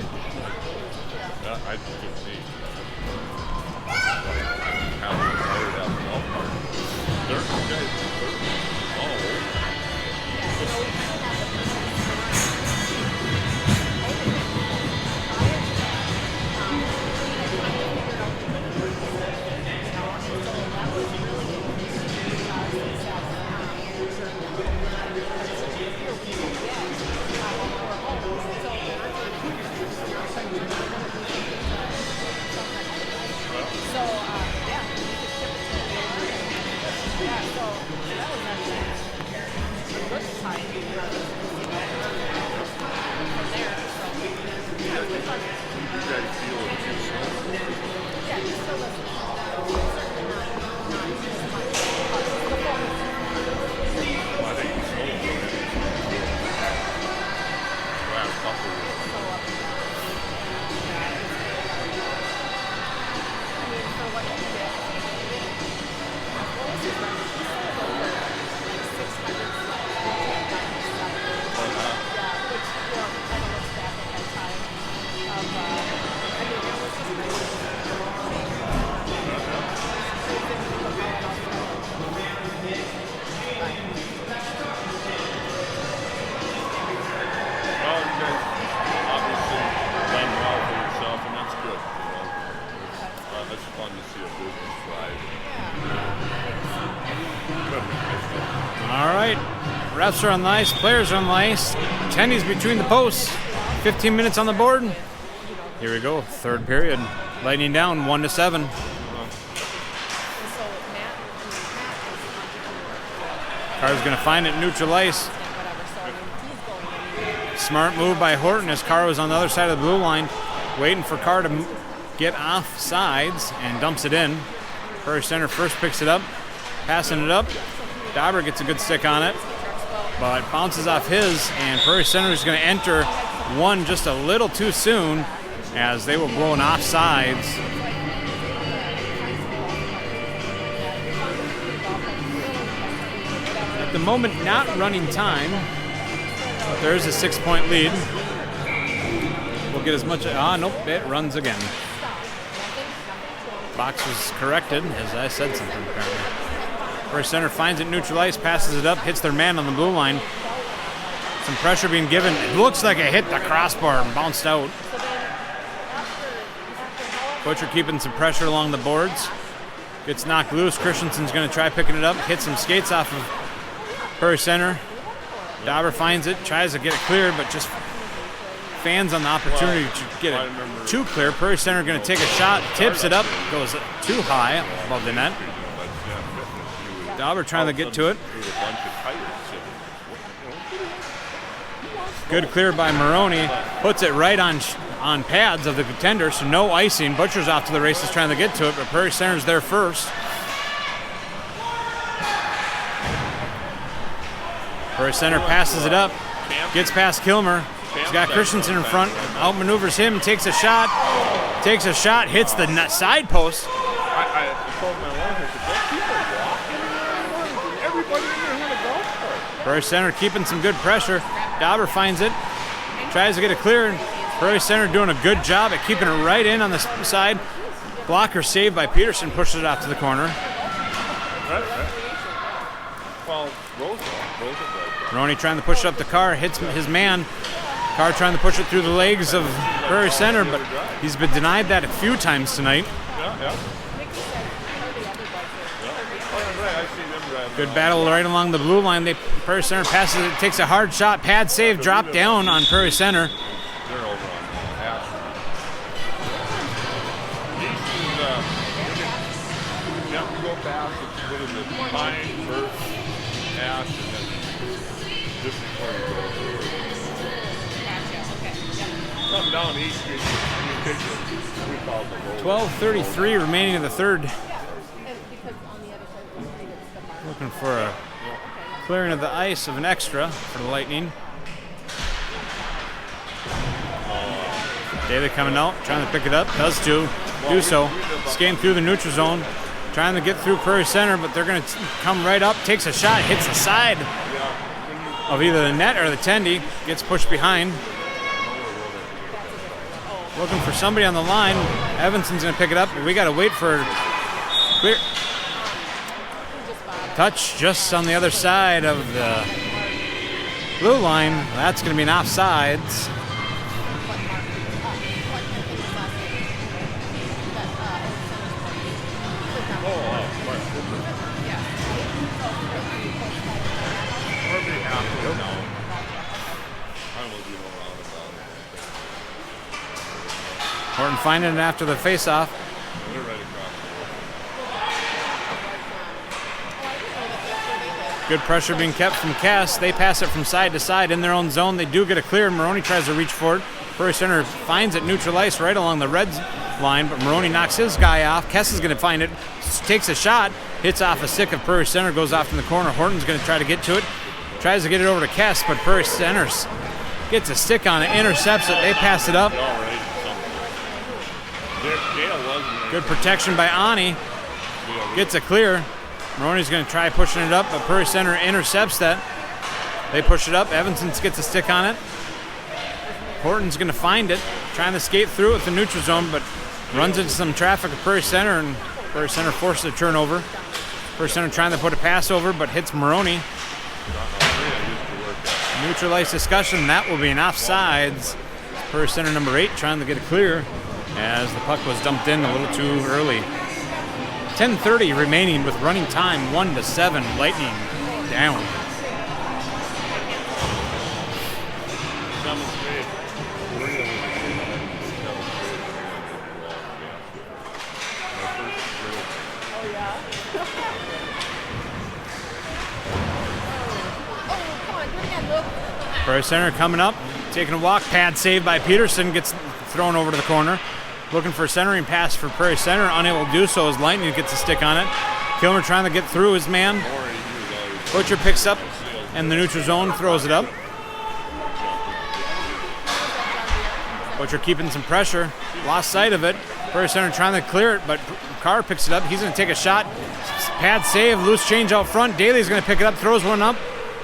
All right, refs are on the ice, players are on the ice, attendees between the posts, 15 minutes on the board. Here we go, third period. Lightning down 1-7. Carr's gonna find it neutral ice. Smart move by Horton as Carr was on the other side of the blue line, waiting for Carr to get off sides and dumps it in. Prairie Centre first picks it up, passing it up. Dauber gets a good stick on it, but bounces off his, and Prairie Centre is going to enter one just a little too soon as they were blowing off sides. At the moment, not running time, but there is a 6-point lead. We'll get as much, nope, it runs again. Box was corrected, as I said something apparently. Prairie Centre finds it neutral ice, passes it up, hits their man on the blue line. Some pressure being given. It looks like it hit the crossbar and bounced out. Butcher keeping some pressure along the boards. Gets knocked loose. Christensen's going to try picking it up. Hits some skates off of Prairie Centre. Dauber finds it, tries to get it cleared, but just fans on the opportunity to get it too clear. Prairie Centre going to take a shot, tips it up, goes too high above the net. Dauber trying to get to it. Good clear by Maroney. Puts it right on pads of the contender, so no icing. Butcher's off to the races trying to get to it, but Prairie Centre's there first. Prairie Centre passes it up, gets past Kilmer. He's got Christensen in front, outmaneuvers him, takes a shot, hits the side post. I told my wife, I said, don't keep her walking. Everybody in there hit a golf cart. Prairie Centre keeping some good pressure. Dauber finds it, tries to get it clear. Prairie Centre doing a good job at keeping it right in on the side. Blocker saved by Peterson, pushes it out to the corner. Right. Well, Roosevelt. Maroney trying to push it up the Carr, hits his man. Carr trying to push it through the legs of Prairie Centre, but he's been denied that a few times tonight. Yeah. Good battle right along the blue line. Prairie Centre passes it, takes a hard shot, pad save, drop down on Prairie Centre. They're over on Ashland. You have to go past what is it, Pine, First, Ash, and then just before you go. Come down East Street, you take the 12:33 remaining in the third. Looking for a clearing of the ice of an extra for the Lightning. David coming out, trying to pick it up, does do so. Skating through the neutral zone, trying to get through Prairie Centre, but they're going to come right up, takes a shot, hits the side of either the net or the tendy, gets pushed behind. Looking for somebody on the line. Evanson's going to pick it up, but we got to wait for clear. Touch just on the other side of the blue line. That's going to be an offsides. Horton finding it after the face-off. Good pressure being kept from Cass. They pass it from side to side in their own zone. They do get a clear. Maroney tries to reach for it. Prairie Centre finds it neutral ice right along the red line, but Maroney knocks his guy off. Cass is going to find it, takes a shot, hits off a stick of Prairie Centre, goes off in the corner. Horton's going to try to get to it, tries to get it over to Cass, but Prairie Centre gets a stick on it, intercepts it. They pass it up. Good protection by Ani. Gets a clear. Maroney's going to try pushing it up, but Prairie Centre intercepts that. They push it up. Evanston gets a stick on it. Horton's going to find it. trying to skate through it with the neutral zone, but runs into some traffic at Prairie Centre, and Prairie Centre forces a turnover. Prairie Centre trying to put a pass over, but hits Maroney. Neutral ice discussion, that will be an offsides. Prairie Centre number 8 trying to get it clear as the puck was dumped in a little too early. 10:30 remaining with running time, 1-7, Lightning down. Prairie Centre coming up, taking a walk, pad save by Peterson, gets thrown over to the corner. Looking for a centering pass for Prairie Centre, unable to do so as Lightning gets a stick on it. Kilmer trying to get through his man. Butcher picks up and the neutral zone throws it up. Butcher keeping some pressure, lost sight of it. Prairie Centre trying to clear it, but Carr picks it up. He's going to take a shot. Pad save, loose change out front. Daly's going to pick it up, throws one up.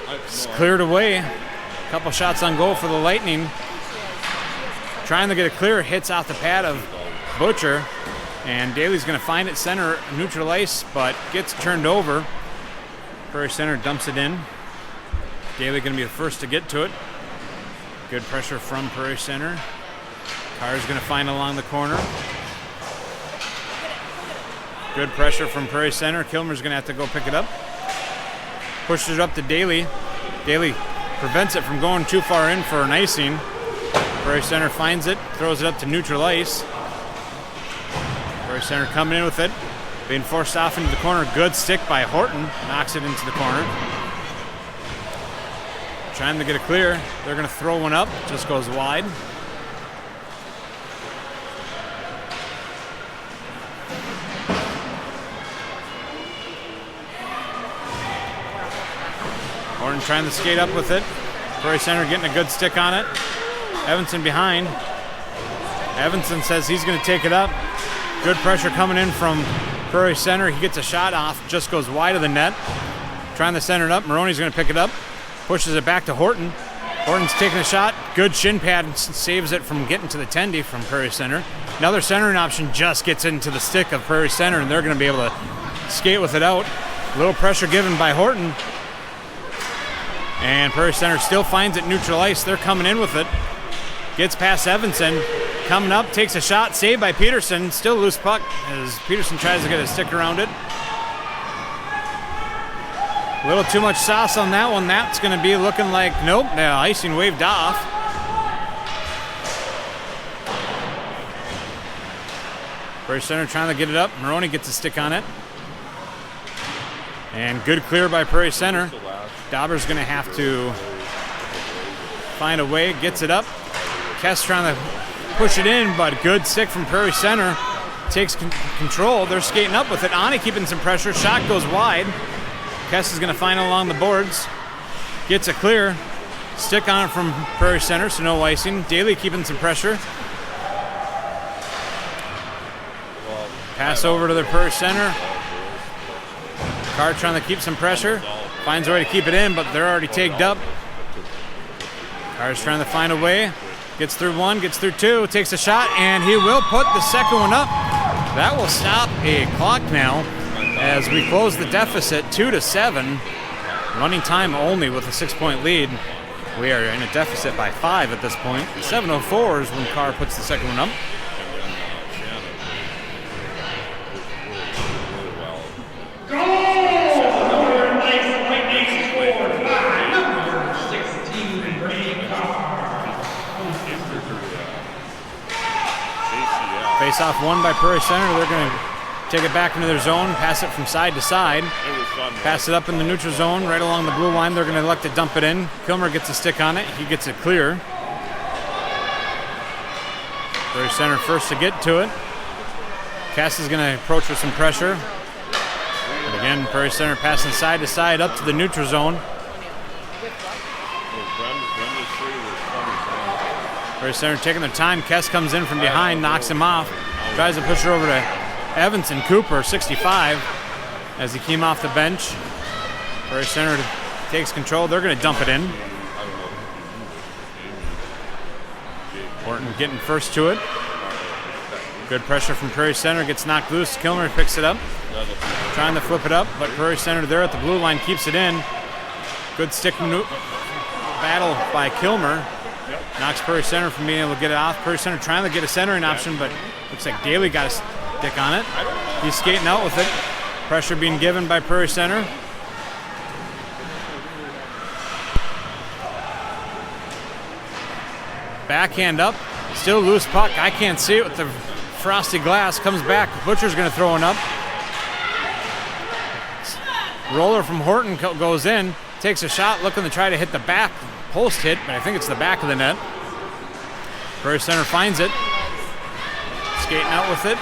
It's cleared away. A couple shots on goal for the Lightning. Trying to get a clear, hits off the pad of Butcher. And Daly's going to find it center, neutral ice, but gets turned over. Prairie Centre dumps it in. Daly going to be the first to get to it. Good pressure from Prairie Centre. Carr's going to find along the corner. Good pressure from Prairie Centre. Kilmer's going to have to go pick it up. Pushes it up to Daly. Daly prevents it from going too far in for an icing. Prairie Centre finds it, throws it up to neutral ice. Prairie Centre coming in with it, being forced off into the corner. Good stick by Horton, knocks it into the corner. Trying to get it clear. They're going to throw one up, just goes wide. Horton trying to skate up with it. Prairie Centre getting a good stick on it. Evanson behind. Evanson says he's going to take it up. Good pressure coming in from Prairie Centre. He gets a shot off, just goes wide of the net. Trying to center it up. Maroney's going to pick it up. Pushes it back to Horton. Horton's taking a shot. Good shin pad and saves it from getting to the tendy from Prairie Centre. Another centering option just gets into the stick of Prairie Centre, and they're going to be able to skate with it out. A little pressure given by Horton. And Prairie Centre still finds it neutral ice. They're coming in with it. Gets past Evanson. Coming up, takes a shot. Saved by Peterson. Still loose puck as Peterson tries to get a stick around it. A little too much sauce on that one. That's going to be looking like, nope, the icing waved off. Prairie Centre trying to get it up. Maroney gets a stick on it. And good clear by Prairie Centre. Dauber's going to have to find a way, gets it up. Kess trying to push it in, but good stick from Prairie Centre. Takes control. They're skating up with it. Ani keeping some pressure. Shot goes wide. Kess is going to find it along the boards. Gets a clear. Stick on it from Prairie Centre, so no icing. Daly keeping some pressure. Pass over to the Prairie Centre. Carr trying to keep some pressure. Finds a way to keep it in, but they're already tagged up. Carr's trying to find a way. Gets through one, gets through two, takes a shot, and he will put the second one up. That will stop a clock now as we close the deficit 2-7. Running time only with a 6-point lead. We are in a deficit by 5 at this point. 7:04 is when Carr puts the second one up. Face off one by Prairie Centre. They're going to take it back into their zone, pass it from side to side. Pass it up in the neutral zone, right along the blue line. They're going to elect to dump it in. Kilmer gets a stick on it. He gets it clear. Prairie Centre first to get to it. Cass is going to approach with some pressure. And again, Prairie Centre passing side to side up to the neutral zone. Prairie Centre taking their time. Kess comes in from behind, knocks him off. Tries to push it over to Evanson Cooper, 65, as he came off the bench. Prairie Centre takes control. They're going to dump it in. Horton getting first to it. Good pressure from Prairie Centre, gets knocked loose. Kilmer picks it up, trying to flip it up, but Prairie Centre there at the blue line keeps it in. Good stick battle by Kilmer. Knocks Prairie Centre from being able to get it off. Prairie Centre trying to get a centering option, but looks like Daly got a stick on it. He's skating out with it. Pressure being given by Prairie Centre. Backhand up, still loose puck. I can't see it with the frosty glass. Comes back. Butcher's going to throw it up. Roller from Horton goes in, takes a shot, looking to try to hit the back post hit, but I think it's the back of the net. Prairie Centre finds it. Skating out with it.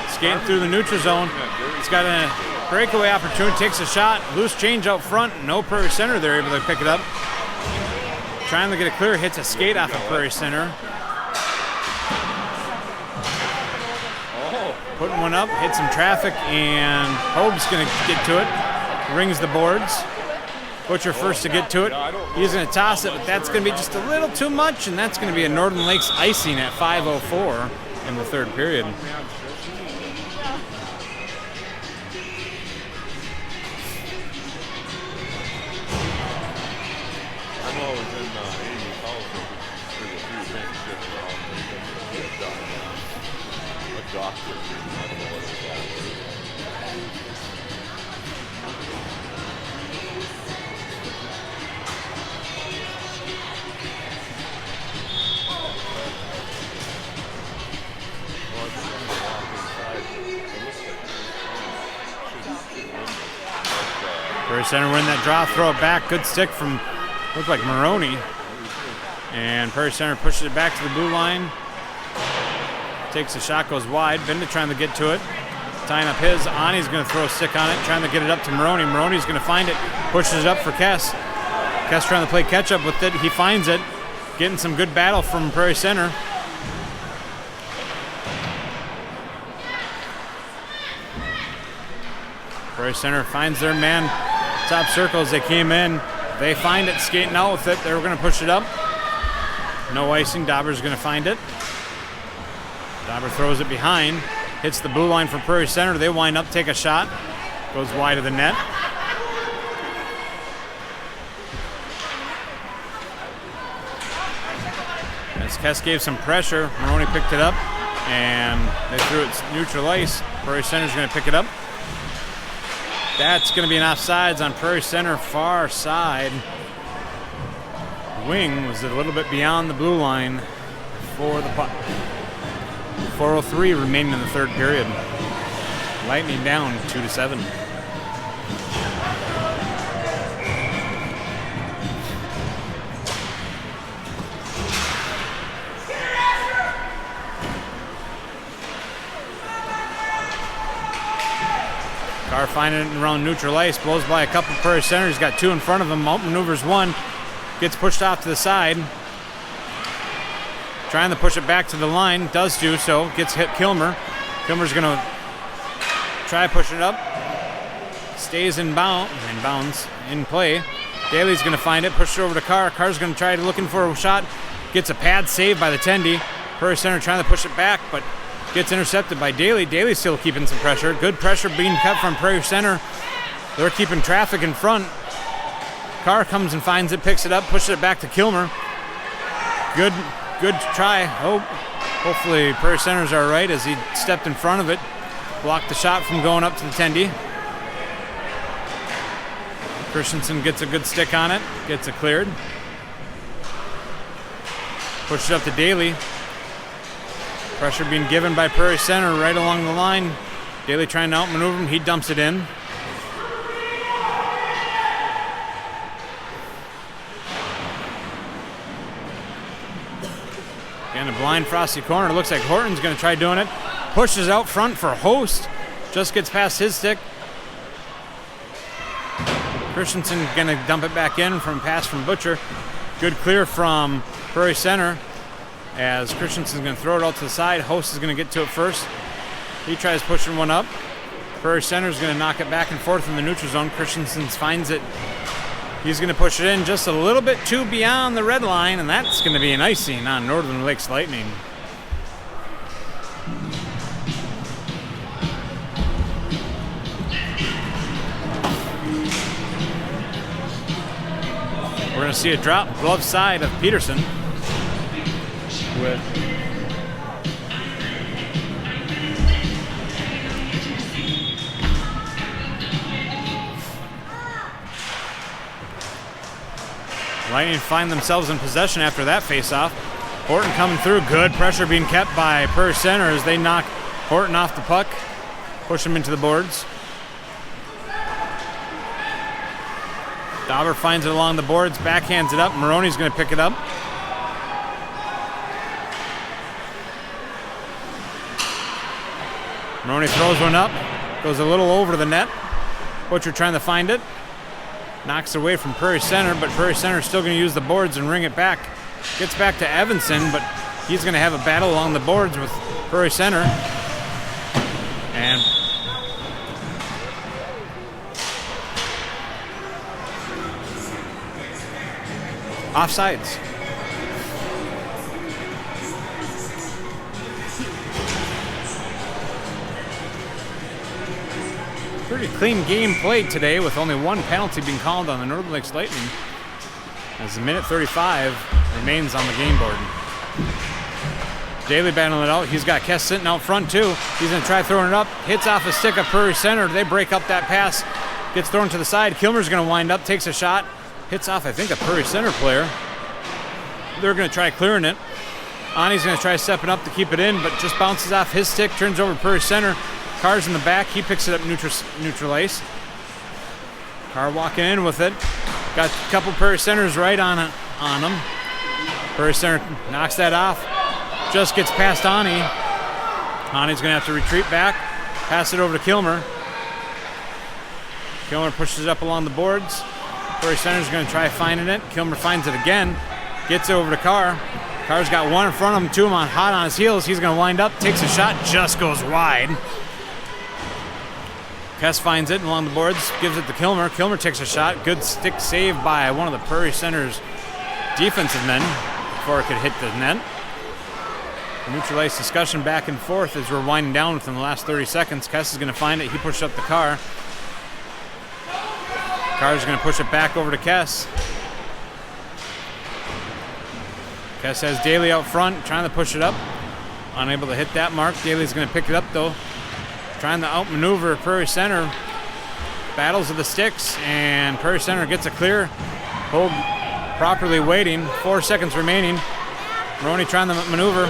Skating through the neutral zone. He's got a breakaway opportunity, takes a shot. Loose change out front. No Prairie Centre. They're able to pick it up. Trying to get it clear. Hits a skate off of Prairie Centre. Putting one up. Hits some traffic, and Hogue's going to get to it. Rings the boards. Butcher first to get to it. He's going to toss it, but that's going to be just a little too much, and that's going to be a Northern Lakes icing at 5:04 in the third period. Prairie Centre win that draw, throw it back. Good stick from, looked like Maroney. And Prairie Centre pushes it back to the blue line. Takes a shot, goes wide. Benda trying to get to it. Tying up his. Ani's going to throw a stick on it, trying to get it up to Maroney. Maroney's going to find it, pushes it up for Kess. Kess trying to play catch up with it. He finds it. Getting some good battle from Prairie Centre. Prairie Centre finds their man. Top circle as they came in. They find it, skating out with it. They were going to push it up. No icing. Dauber's going to find it. Dauber throws it behind. Hits the blue line for Prairie Centre. They wind up, take a shot. Goes wide of the net. As Kess gave some pressure, Maroney picked it up, and they threw it neutral ice. Prairie Centre's going to pick it up. That's going to be an offsides on Prairie Centre far side. Wing was a little bit beyond the blue line for the puck. 4:03 remaining in the third period. Lightning down 2-7. Carr finding it around neutral ice, blows by a couple Prairie Centre. He's got two in front of him, outmaneuvers one, gets pushed off to the side. Trying to push it back to the line, does do so, gets hit Kilmer. Kilmer's going to try pushing it up. Stays in bounds, in play. Daly's going to find it, push it over to Carr. Carr's going to try looking for a shot. Gets a pad saved by the Tendy. Prairie Centre trying to push it back, but gets intercepted by Daly. Daly's still keeping some pressure. Good pressure being cut from Prairie Centre. They're keeping traffic in front. Carr comes and finds it, picks it up, pushes it back to Kilmer. Good try. Hopefully Prairie Centre's all right as he stepped in front of it. Blocked the shot from going up to the Tendy. Christensen gets a good stick on it. Gets it cleared. Pushes it up to Daly. Pressure being given by Prairie Centre right along the line. Daly trying to outmaneuver him. He dumps it in. Again, a blind frosty corner. Looks like Horton's going to try doing it. Pushes out front for Host. Just gets past his stick. Christensen going to dump it back in from pass from Butcher. Good clear from Prairie Centre. As Christensen's going to throw it out to the side. Host is going to get to it first. He tries pushing one up. Prairie Centre's going to knock it back and forth in the neutral zone. Christensen finds it He's going to push it in just a little bit too beyond the red line, and that's going to be an icing on Northern Lakes Lightning. We're going to see a drop glove side of Peterson with Lightning find themselves in possession after that faceoff. Horton coming through. Good pressure being kept by Prairie Centre as they knock Horton off the puck, push him into the boards. Dauber finds it along the boards, backhands it up. Maroney's going to pick it up. Maroney throws one up, goes a little over the net. Butcher trying to find it. Knocks it away from Prairie Centre, but Prairie Centre is still going to use the boards and ring it back. Gets back to Evanson, but he's going to have a battle along the boards with Prairie Centre. And offsides. Pretty clean game played today with only one penalty being called on the Northern Lakes Lightning as the minute 35 remains on the game board. Daly battling it out. He's got Kess sitting out front too. He's going to try throwing it up. Hits off a stick of Prairie Centre. They break up that pass. Gets thrown to the side. Kilmer's going to wind up, takes a shot. Hits off, I think, a Prairie Centre player. They're going to try clearing it. Ani's going to try stepping up to keep it in, but just bounces off his stick, turns over to Prairie Centre. Carr's in the back. He picks it up neutral ice. Carr walking in with it. Got a couple Prairie Centers right on him. Prairie Centre knocks that off. Just gets past Ani. Ani's going to have to retreat back. Pass it over to Kilmer. Kilmer pushes it up along the boards. Prairie Center's going to try finding it. Kilmer finds it again. Gets it over to Carr. Carr's got one in front of him, two of them hot on his heels. He's going to wind up, takes a shot, just goes wide. Kess finds it along the boards, gives it to Kilmer. Kilmer takes a shot. Good stick save by one of the Prairie Center's defensive men before it could hit the net. Neutral ice discussion back and forth as we're winding down within the last 30 seconds. Kess is going to find it. He pushed up the Carr. Carr's going to push it back over to Kess. Kess has Daly out front, trying to push it up. Unable to hit that mark. Daly's going to pick it up, though. Trying to outmaneuver Prairie Centre. Battles of the sticks, and Prairie Centre gets a clear. Hold properly waiting. 4 seconds remaining. Maroney trying to maneuver.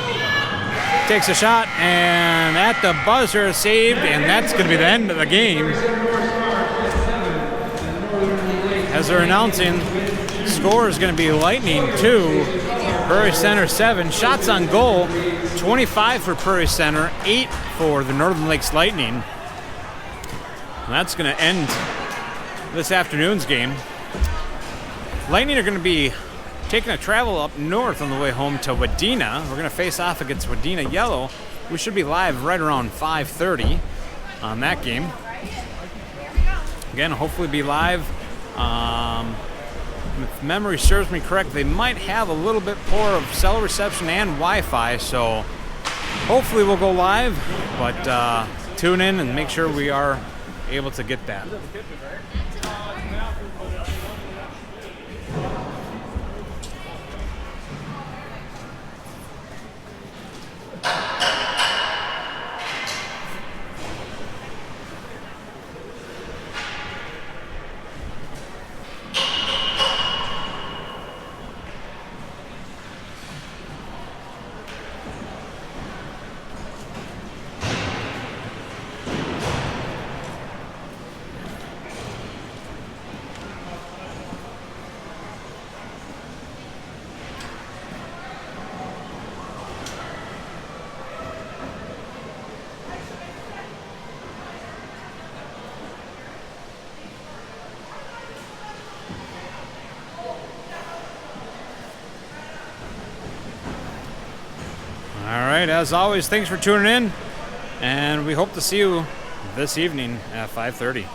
Takes a shot, and at the buzzer, saved, and that's going to be the end of the game. As they're announcing, score is going to be Lightning 2, Prairie Centre 7. Shots on goal, 25 for Prairie Centre, 8 for the Northern Lakes Lightning. And that's going to end this afternoon's game. Lightning are going to be taking a travel up north on the way home to Wadena. We're going to face off against Wadena Yellow. We should be live right around 5:30 on that game. Again, hopefully be live. If memory serves me correct, they might have a little bit poor of cell reception and Wi-Fi, so hopefully we'll go live, but tune in and make sure we are able to get that. As always, thanks for tuning in, and we hope to see you this evening at 5:30.